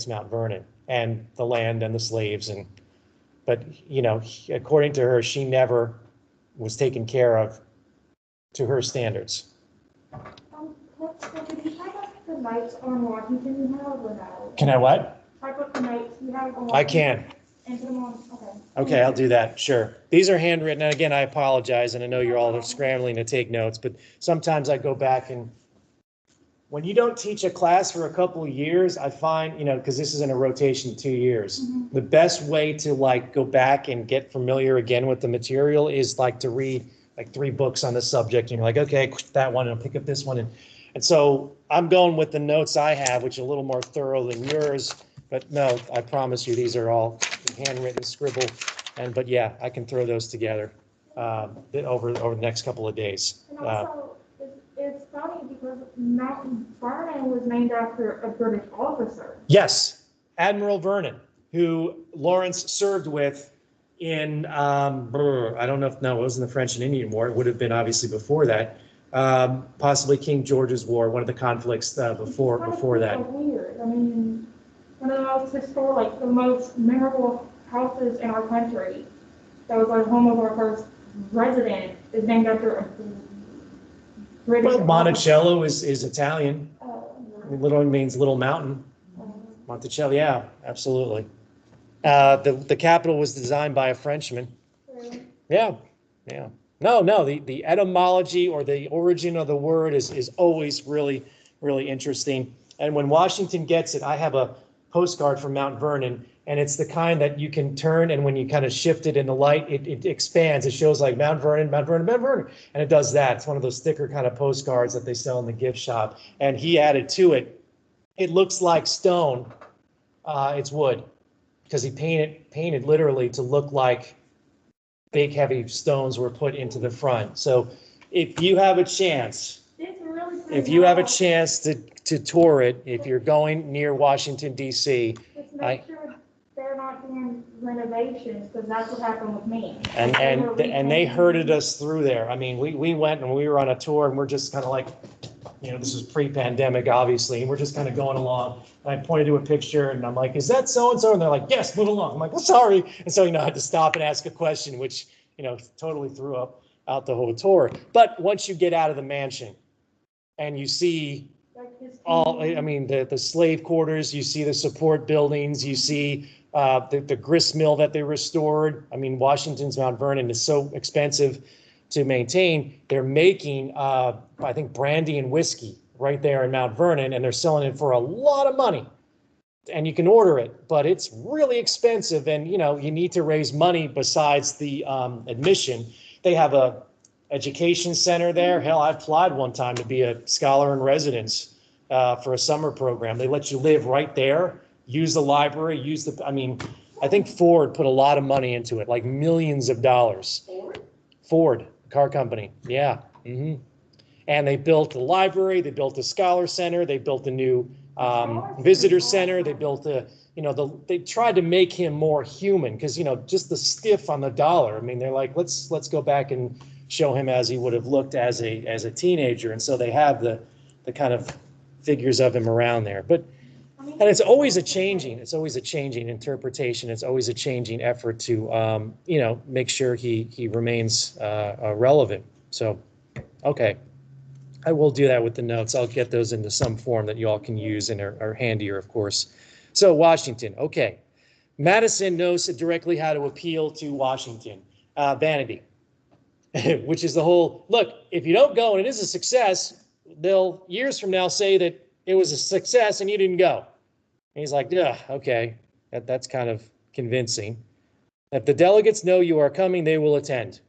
Mount Vernon and the land and the slaves. But, you know, according to her, she never was taken care of to her standards. Can you type up the notes on Washington you have or no? Can I what? Type up the notes you have on Washington. I can. And put them on, okay. Okay, I'll do that, sure. These are handwritten, and again, I apologize, and I know you're all scrambling to take notes, but sometimes I go back and when you don't teach a class for a couple of years, I find, you know, because this is in a rotation 2 years, the best way to like go back and get familiar again with the material is like to read like 3 books on the subject, and you're like, okay, that one, and I'll pick up this one. And so I'm going with the notes I have, which are a little more thorough than yours, but no, I promise you, these are all handwritten, scribble, but yeah, I can throw those together over the next couple of days. And also, it's funny because Mount Vernon was named after a British officer. Yes, Admiral Vernon, who Lawrence served with in, I don't know if, no, it wasn't the French and Indian War. It would have been obviously before that. Possibly King George's War, one of the conflicts before that. Weird. I mean, one of the most historic, like the most memorable houses in our country that was like home of our first resident is named after a British Well, officer. Monticello is Italian. Oh, Little means little mountain. Monticello, yeah, absolutely. The capital was designed by a Frenchman. really? Yeah. No, the etymology or the origin of the word is always really, really interesting. And when Washington gets it, I have a postcard from Mount Vernon, and it's the kind that you can turn, and when you kind of shift it in the light, it expands. It shows like Mount Vernon, Mount Vernon, Mount Vernon, and it does that. It's one of those thicker kind of postcards that they sell in the gift shop. And he added to it, it looks like stone. It's wood, because he painted literally to look like big heavy stones were put into the front. So if you have a chance, It's really pretty if you have a nice. chance to tour it, if you're going near Washington, D.C., Just make sure they're not doing renovations, because that's what happened with me. and they herded us through there. I mean, we went and we were on a tour, and we're just kind of like, you know, this was pre-pandemic, obviously, and we're just kind of going along. And I pointed to a picture, and I'm like, is that so-and-so? And they're like, yes, move along. I'm like, well, sorry. And so, you know, I had to stop and ask a question, which, you know, totally threw out the whole tour. But once you get out of the mansion and you see I mean, the slave quarters, you see the support buildings, you see the grist mill that they restored. I mean, Washington's Mount Vernon is so expensive to maintain. They're making, I think, brandy and whiskey right there in Mount Vernon, and they're selling it for a lot of money. and you can order it, but it's really expensive, and you know you need to raise money besides the admission. They have a education center there. Hell, I applied one time to be a scholar in residence for a summer program. They let you live right there, use the library, use the. I mean, I think Ford put a lot of money into it, like millions of dollars. Ford, car company, yeah. And they built a library, they built a scholar center, they built a new visitor center, they built a, you know, they tried to make him more human because, you know, just the stiff on the dollar. I mean, they're like, let's go back and show him as he would have looked as a teenager. And so they have the kind of figures of him around there. But and it's always a changing interpretation. It's always a changing effort to, you know, make sure he remains relevant. So, okay. I will do that with the notes. I'll get those into some form that you all can use and are handier, of course. So Washington, okay. Madison knows directly how to appeal to Washington. Vanity, which is the whole, look, if you don't go and it is a success, they'll years from now say that it was a success and you didn't go. And he's like, yeah, okay, that's kind of convincing. If the delegates know you are coming, they will attend.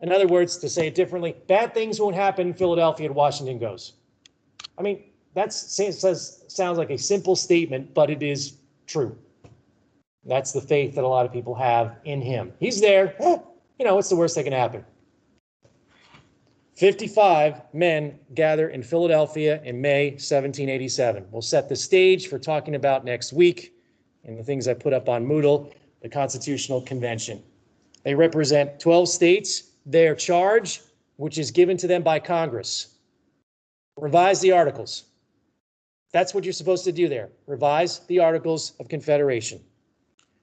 In other words, to say it differently, bad things won't happen in Philadelphia and Washington goes. I mean, that sounds like a simple statement, but it is true. That's the faith that a lot of people have in him. He's there. You know, what's the worst that can happen? 55 men gather in Philadelphia in May 1787. We'll set the stage for talking about next week and the things I put up on Moodle, the Constitutional Convention. They represent 12 states. Their charge, which is given to them by Congress. Revise the Articles. That's what you're supposed to do there. Revise the Articles of Confederation.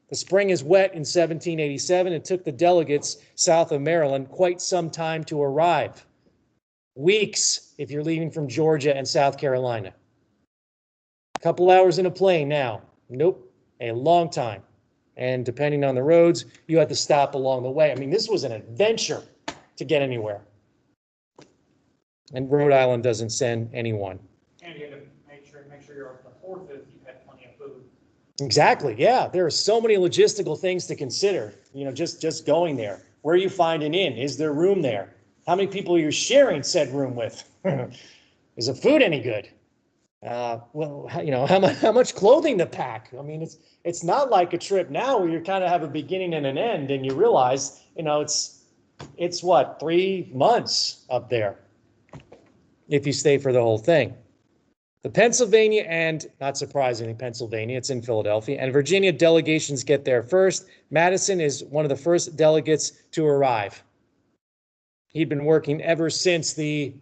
The spring is wet in 1787. It took the delegates south of Maryland quite some time to arrive. Weeks if you're leaving from Georgia and South Carolina. A couple hours in a plane now. Nope, a long time. And depending on the roads, you had to stop along the way. I mean, this was an adventure to get anywhere. And Rhode Island doesn't send anyone. And you had to make sure you're the fourth if you had plenty of food. Exactly, yeah. There are so many logistical things to consider, you know, just going there. Where are you finding in? Is there room there? How many people are you sharing said room with? Is the food any good? Well, you know, how much clothing to pack? I mean, it's not like a trip now where you kind of have a beginning and an end, and you realize, you know, it's what, 3 months up there if you stay for the whole thing. The Pennsylvania and, not surprisingly, Pennsylvania, it's in Philadelphia, and Virginia delegations get there first. Madison is one of the first delegates to arrive. He'd been working ever since the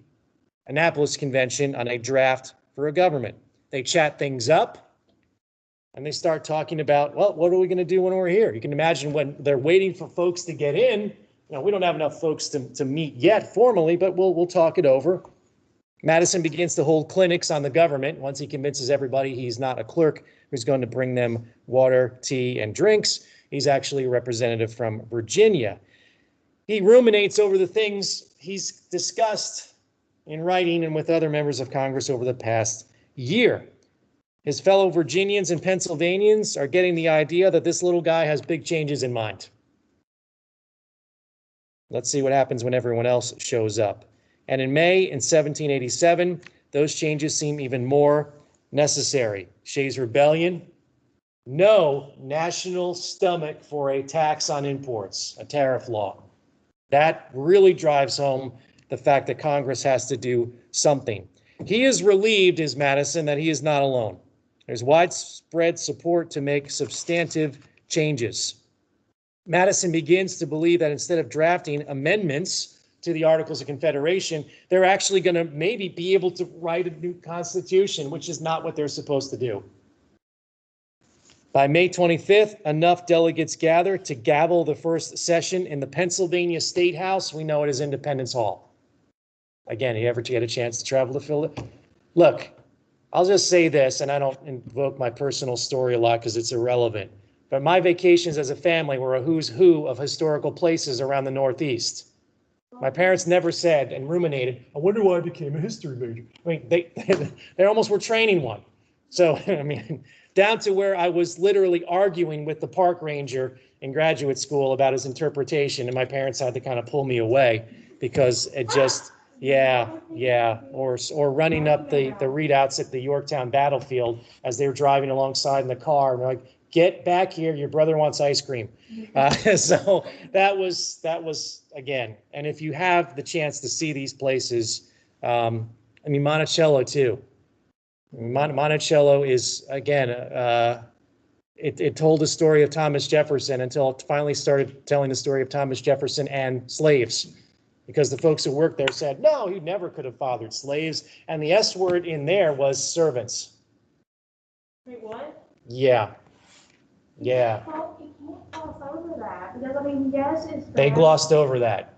Annapolis Convention on a draft for a government. They chat things up and they start talking about, well, what are we going to do when we're here? You can imagine when they're waiting for folks to get in. You know, we don't have enough folks to meet yet formally, but we'll talk it over. Madison begins to hold clinics on the government once he convinces everybody he's not a clerk who's going to bring them water, tea, and drinks. He's actually a representative from Virginia. He ruminates over the things he's discussed in writing and with other members of Congress over the past year. His fellow Virginians and Pennsylvanians are getting the idea that this little guy has big changes in mind. Let's see what happens when everyone else shows up. And in May in 1787, those changes seem even more necessary. Shays' Rebellion, no national stomach for a tax on imports, a tariff law. That really drives home the fact that Congress has to do something. He is relieved, is Madison, that he is not alone. There's widespread support to make substantive changes. Madison begins to believe that instead of drafting amendments to the Articles of Confederation, they're actually going to maybe be able to write a new constitution, which is not what they're supposed to do. By May 25th, enough delegates gather to gavel the first session in the Pennsylvania State House. We know it as Independence Hall. Again, you ever get a chance to travel to Philadelphia? Look, I'll just say this, and I don't invoke my personal story a lot because it's irrelevant, but my vacations as a family were a who's who of historical places around the Northeast. My parents never said and ruminated, I wonder why I became a history major. I mean, they almost were training one. So, I mean, down to where I was literally arguing with the park ranger in graduate school about his interpretation, and my parents had to kind of pull me away because it just, yeah, or running up the readouts at the Yorktown battlefield as they were driving alongside in the car, and they're like, "Get back here, your brother wants ice cream." So that was again, and if you have the chance to see these places, I mean, Monticello too. Monticello is, again, it told the story of Thomas Jefferson until it finally started telling the story of Thomas Jefferson and slaves, because the folks who worked there said, no, he never could have fathered slaves. And the S word in there was servants. Wait, what? Yeah. Yeah. You can't gloss over that, because, I mean, yes, it's They bad, glossed over that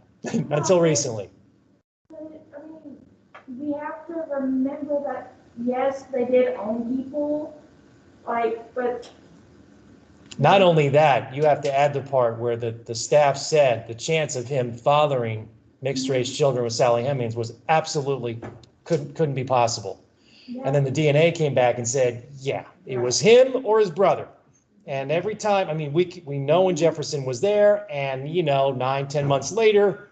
until recently. but, I mean, we have to remember that, yes, they did own people, like, but Not only that, you have to add the part where the staff said the chance of him fathering mixed race children with Sally Hemings was absolutely couldn't be possible. And then the DNA came back and said, yeah, it was him or his brother. And every time, I mean, we know when Jefferson was there, and 9-10 months later,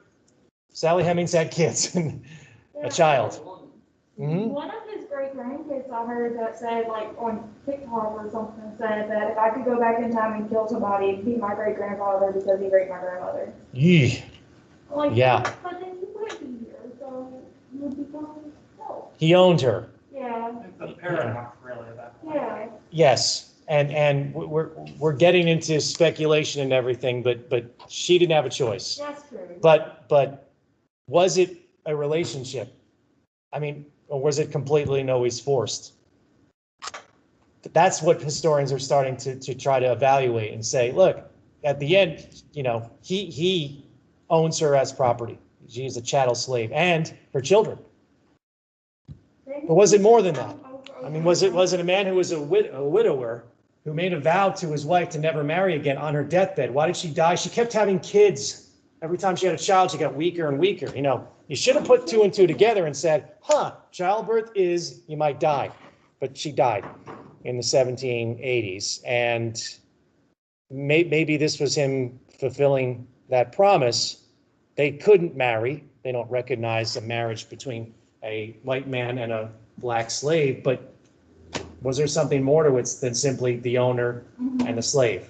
Sally Hemings had kids and a child. Mm-hmm. One of his great grandkids I heard that said, like, on TikTok or something, said that if I could go back in time and kill somebody, it'd be my great grandfather because he raped my grandmother. Yeah. Like, Yeah. But then he wouldn't be here, so he would become himself. He owned her. Yeah. It's the paradox, really, at that point. Yeah. Yes, and we're getting into speculation and everything, but she didn't have a choice. That's true. But was it a relationship? I mean, or was it completely and always forced? That's what historians are starting to try to evaluate and say, look, at the end, he owns her as property. She is a chattel slave and her children. But was it more than that? I mean, was it a man who was a widower who made a vow to his wife to never marry again on her deathbed? Why did she die? She kept having kids. Every time she had a child, she got weaker and weaker. You should have put two and two together and said, childbirth is, you might die. But she died in the 1780s. And maybe this was him fulfilling that promise. They couldn't marry. They don't recognize a marriage between a white man and a black slave. But was there something more to it than simply the owner and the slave?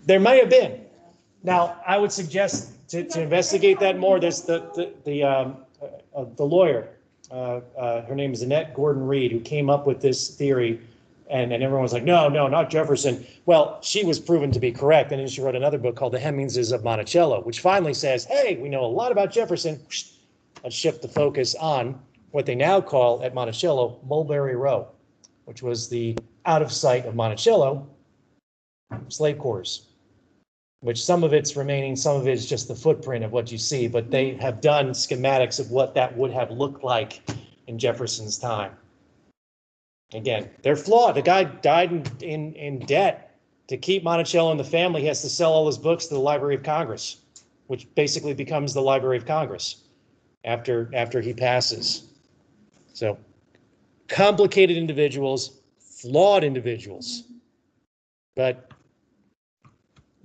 There may have been. Now, I would suggest to investigate that more. There's the lawyer. Her name is Annette Gordon Reed, who came up with this theory, and everyone was like, no, not Jefferson. Well, she was proven to be correct, and then she wrote another book called The Hemingses of Monticello, which finally says, hey, we know a lot about Jefferson. Let's shift the focus on what they now call at Monticello Mulberry Row, which was the out of sight of Monticello slave quarters, which some of it's remaining, some of it is just the footprint of what you see, but they have done schematics of what that would have looked like in Jefferson's time. Again, they're flawed. The guy died in debt. To keep Monticello in the family, he has to sell all his books to the Library of Congress, which basically becomes the Library of Congress after he passes. So, complicated individuals, flawed individuals, but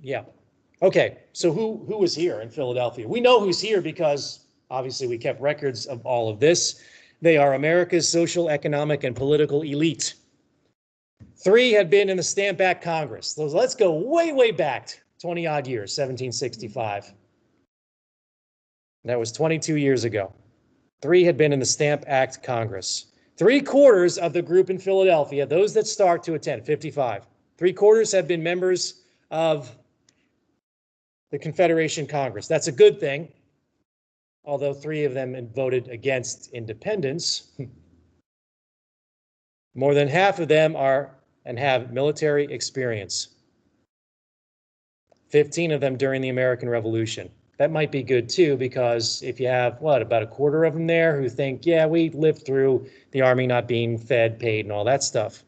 yeah. Okay, so who was here in Philadelphia? We know who's here because obviously we kept records of all of this. They are America's social, economic, and political elite. 3 had been in the Stamp Act Congress. So let's go way back, 20-odd years, 1765. That was 22 years ago. 3 had been in the Stamp Act Congress. 3/4 of the group in Philadelphia, those that start to attend, 55, 3/4 have been members of the Confederation Congress. That's a good thing, although 3 of them voted against independence. More than half of them are and have military experience. 15 of them during the American Revolution. That might be good too, because if you have, about 1/4 of them there who think, yeah, we lived through the Army not being fed, paid, and all that stuff.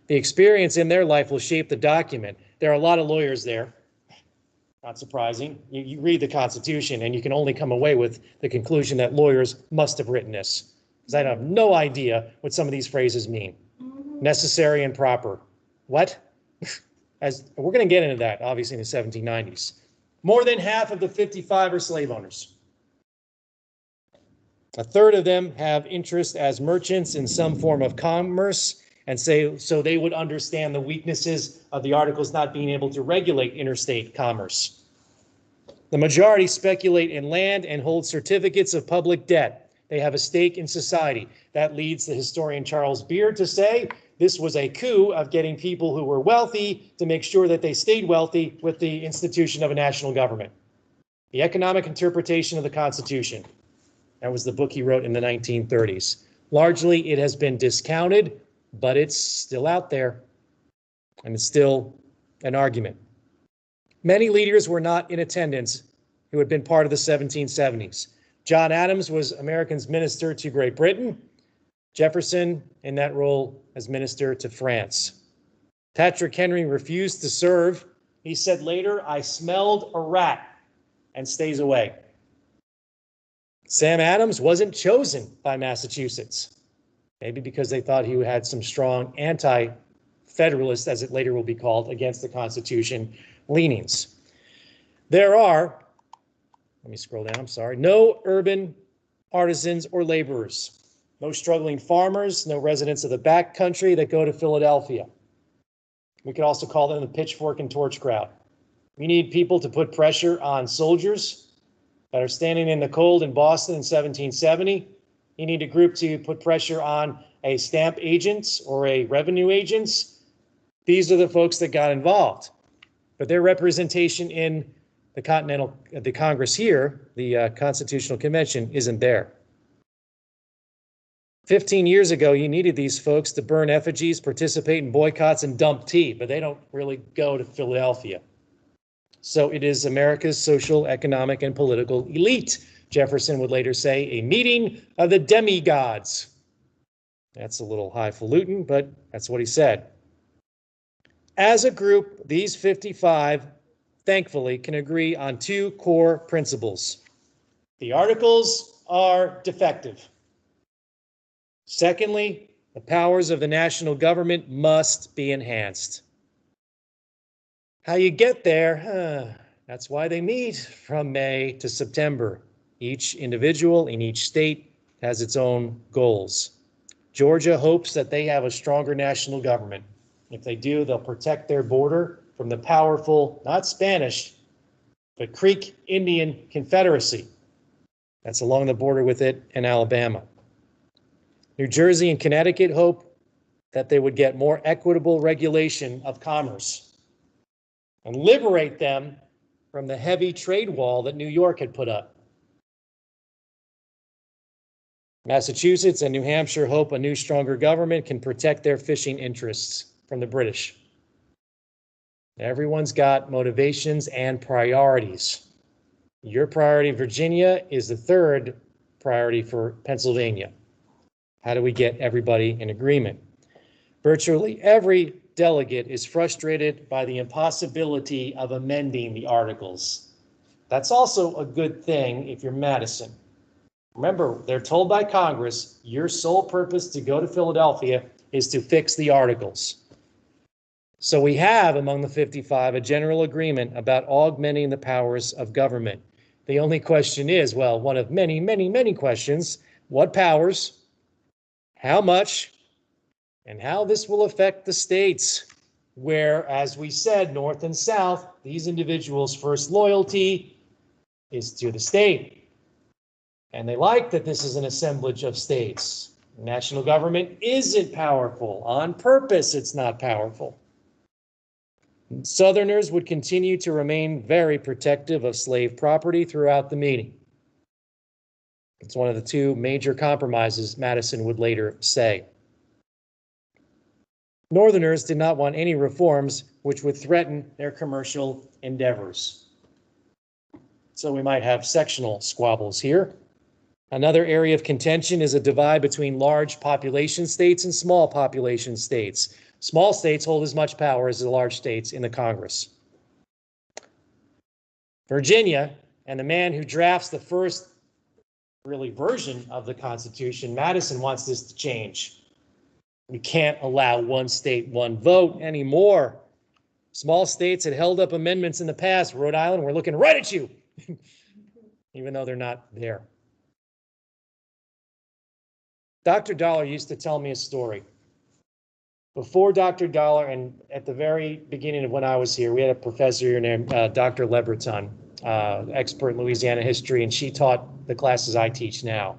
The experience in their life will shape the document. There are a lot of lawyers there. Not surprising. You read the Constitution and you can only come away with the conclusion that lawyers must have written this. because I have no idea what some of these phrases mean. Necessary and proper. What? As we're going to get into that, obviously, in the 1790s. More than half of the 55 are slave owners. A third of them have interest as merchants in some form of commerce, and so they would understand the weaknesses of the Articles not being able to regulate interstate commerce. The majority speculate in land and hold certificates of public debt. They have a stake in society. That leads the historian Charles Beard to say this was a coup of getting people who were wealthy to make sure that they stayed wealthy with the institution of a national government. The Economic Interpretation of the Constitution. That was the book he wrote in the 1930s. Largely, it has been discounted, but it's still out there, and it's still an argument. Many leaders were not in attendance who had been part of the 1770s. John Adams was America's minister to Great Britain. Jefferson, in that role, as minister to France. Patrick Henry refused to serve. He said later, "I smelled a rat," and stays away. Sam Adams wasn't chosen by Massachusetts, maybe because they thought he had some strong anti-federalist, as it later will be called, against the Constitution leanings. There are, let me scroll down, I'm sorry, no urban artisans or laborers, no struggling farmers, no residents of the back country that go to Philadelphia. We could also call them the pitchfork and torch crowd. We need people to put pressure on soldiers that are standing in the cold in Boston in 1770. You need a group to put pressure on a stamp agents or a revenue agents. These are the folks that got involved. But their representation in the Congress here, the Constitutional Convention, isn't there. 15 years ago, you needed these folks to burn effigies, participate in boycotts, and dump tea, but they don't really go to Philadelphia. So it is America's social, economic, and political elite. Jefferson would later say, a meeting of the demigods. That's a little highfalutin, but that's what he said. As a group, these 55, thankfully, can agree on two core principles. The Articles are defective. Secondly, the powers of the national government must be enhanced. How you get there, that's why they meet from May to September. Each individual in each state has its own goals. Georgia hopes that they have a stronger national government. If they do, they'll protect their border from the powerful, not Spanish, but Creek Indian Confederacy. That's along the border with it in Alabama. New Jersey and Connecticut hope that they would get more equitable regulation of commerce and liberate them from the heavy trade wall that New York had put up. Massachusetts and New Hampshire hope a new, stronger government can protect their fishing interests from the British. Everyone's got motivations and priorities. Your priority, Virginia, is the third priority for Pennsylvania. How do we get everybody in agreement? Virtually every delegate is frustrated by the impossibility of amending the Articles. That's also a good thing if you're Madison. Remember, they're told by Congress, your sole purpose to go to Philadelphia is to fix the Articles. So we have, among the 55, a general agreement about augmenting the powers of government. The only question is, well, one of many, many, many questions, what powers, how much, and how this will affect the states, where, as we said, North and South, these individuals' first loyalty is to the state. And they like that this is an assemblage of states. National government isn't powerful. On purpose, it's not powerful. Southerners would continue to remain very protective of slave property throughout the meeting. It's one of the two major compromises Madison would later say. Northerners did not want any reforms which would threaten their commercial endeavors. So we might have sectional squabbles here. Another area of contention is a divide between large population states and small population states. Small states hold as much power as the large states in the Congress. Virginia, and the man who drafts the first really version of the Constitution, Madison wants this to change. We can't allow one state, one vote anymore. Small states had held up amendments in the past. Rhode Island, we're looking right at you, even though they're not there. Dr. Dollar used to tell me a story. Before Dr. Dollar, and at the very beginning of when I was here, we had a professor here named Dr. Lebreton, expert in Louisiana history, and she taught the classes I teach now.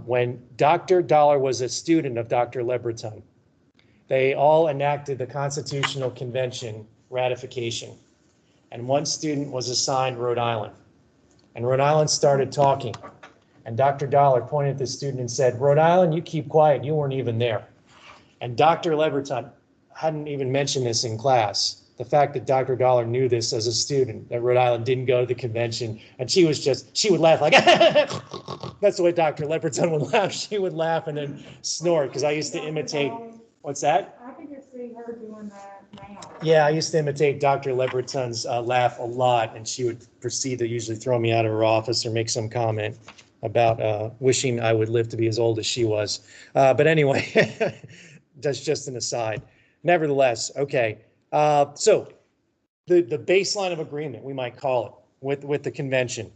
When Dr. Dollar was a student of Dr. Lebreton, they all enacted the Constitutional Convention ratification. And one student was assigned Rhode Island. And Rhode Island started talking. And Dr. Dollar pointed at the student and said, Rhode Island, you keep quiet, you weren't even there. And Dr. Lebreton hadn't even mentioned this in class. The fact that Dr. Dollar knew this as a student, that Rhode Island didn't go to the convention, and she would laugh like, that's the way Dr. Lebreton would laugh. She would laugh and then snort, because I used to imitate, what's that? I can just see her doing that now. Yeah, I used to imitate Dr. Lebreton's laugh a lot, and she would proceed to usually throw me out of her office or make some comment about wishing I would live to be as old as she was. But anyway, that's just an aside. Nevertheless, okay. So the baseline of agreement, we might call it, with the convention.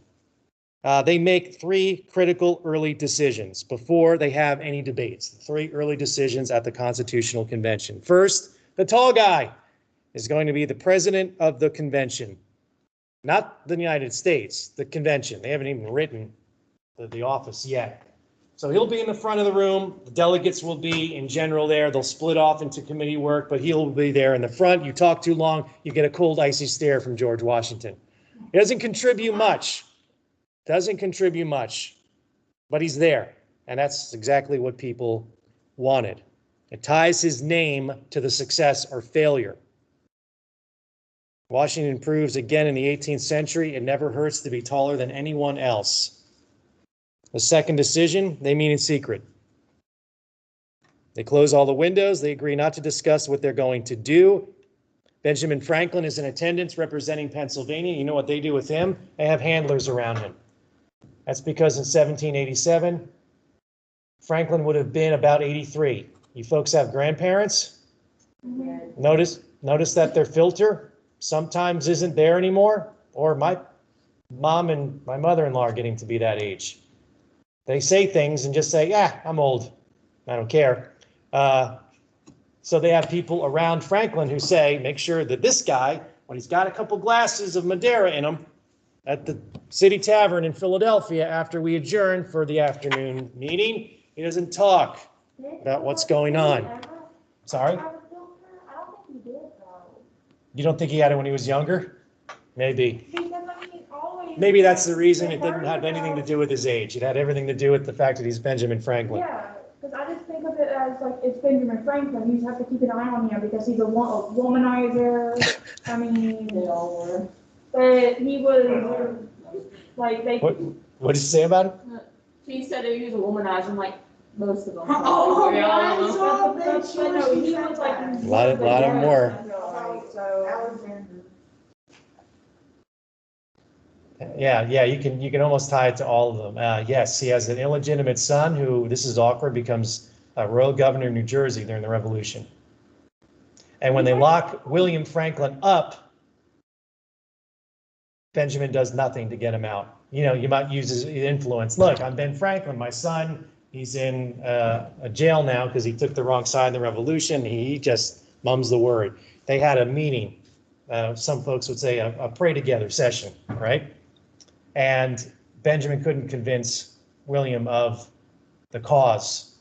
They make three critical early decisions before they have any debates. Three early decisions at the Constitutional Convention. First, the tall guy is going to be the president of the convention. Not the United States, the convention. They haven't even written the office yet. So he'll be in the front of the room. The delegates will be in general there. They'll split off into committee work, but he'll be there in the front. You talk too long, you get a cold, icy stare from George Washington. He doesn't contribute much. But he's there. And that's exactly what people wanted. It ties his name to the success or failure. Washington proves again in the 18th century, it never hurts to be taller than anyone else. The second decision, they meet in secret. They close all the windows. They agree not to discuss what they're going to do. Benjamin Franklin is in attendance representing Pennsylvania. You know what they do with him? They have handlers around him. That's because in 1787, Franklin would have been about 83. You folks have grandparents? Mhm. Notice that their filter sometimes isn't there anymore, or my mom and my mother-in-law are getting to be that age. They say things and just say, yeah, I'm old. I don't care. So they have people around Franklin who say, make sure that this guy, when he's got a couple glasses of Madeira in him at the City Tavern in Philadelphia after we adjourn for the afternoon meeting, he doesn't talk about what's going on. Sorry? I don't think he did though. You don't think he had it when he was younger? Maybe. Because I mean, always. Maybe that's the reason. It didn't have anything to do with his age. It had everything to do with the fact that he's Benjamin Franklin. Yeah, because I just think of it as like, it's Benjamin Franklin, you just have to keep an eye on him because he's a womanizer. I mean, They all were. but he was, like, they. What did you say about it? He said that he was a womanizer, like most of them. Oh, Like, I all of them. saw that. But no, he was like. A lot of them were. So, Alexander. Yeah, you can almost tie it to all of them. Yes, he has an illegitimate son who, this is awkward, becomes a royal governor of New Jersey during the Revolution. And when they lock William Franklin up, Benjamin does nothing to get him out. You know, you might use his influence. Look, I'm Ben Franklin, my son, he's in a jail now because he took the wrong side in the Revolution. He just mum's the word. They had a meeting. Some folks would say a pray together session, right? And Benjamin couldn't convince William of the cause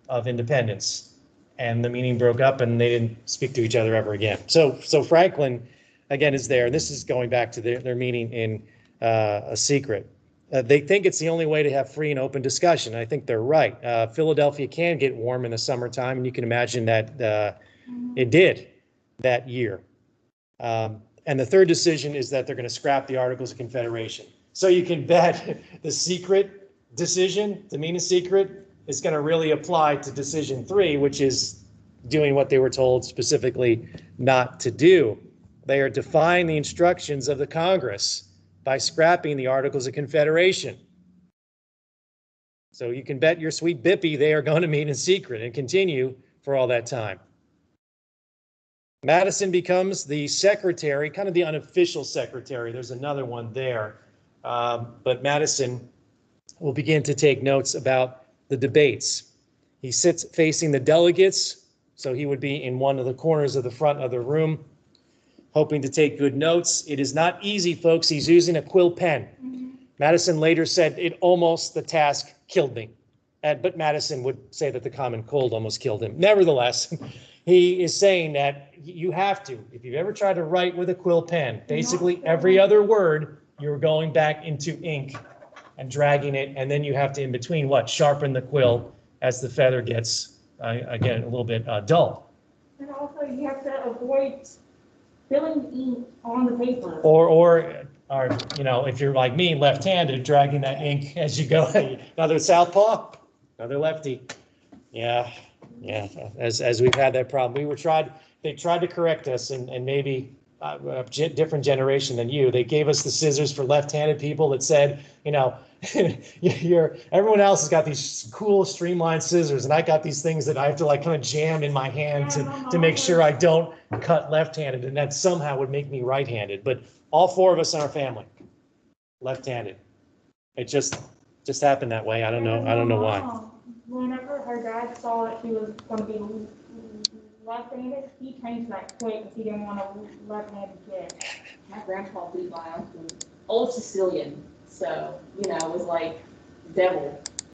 of independence. And the meeting broke up and they didn't speak to each other ever again. So Franklin, again, is there. This is going back to their meeting in a secret. They think it's the only way to have free and open discussion. I think they're right. Philadelphia can get warm in the summertime, and you can imagine that it did that year. And the third decision is that they're going to scrap the Articles of Confederation. So you can bet the secret decision, to mean a secret, is going to really apply to decision 3, which is doing what they were told specifically not to do. They are defying the instructions of the Congress by scrapping the Articles of Confederation. So you can bet your sweet Bippy they are going to meet in secret and continue for all that time. Madison becomes the secretary, kind of the unofficial secretary. There's another one there. But Madison will begin to take notes about the debates. He sits facing the delegates, so he would be in one of the corners of the front of the room, hoping to take good notes. It is not easy, folks. He's using a quill pen. Madison later said, the task killed me. But Madison would say that the common cold almost killed him. Nevertheless, he is saying that you have to, if you've ever tried to write with a quill pen, basically every other word, you're going back into ink and dragging it, and then you have to, in between, sharpen the quill as the feather gets, again, a little bit dull. And also you have to avoid spilling ink on the paper. Or if you're like me, left-handed, dragging that ink as you go. Another southpaw, another lefty. Yeah. As we've had that problem, they tried to correct us, and maybe a different generation than you. They gave us the scissors for left-handed people that said, everyone else has got these cool streamlined scissors, and I got these things that I have to kind of jam in my hand to make sure I don't cut left-handed, and that somehow would make me right-handed. But all four of us in our family, left-handed. It just happened that way. I don't know why. Whenever her dad saw that she was going to be left-handed, he changed that quick because he didn't want a left-handed kid. My grandpa, to be my uncle, old Sicilian, so, it was like devil.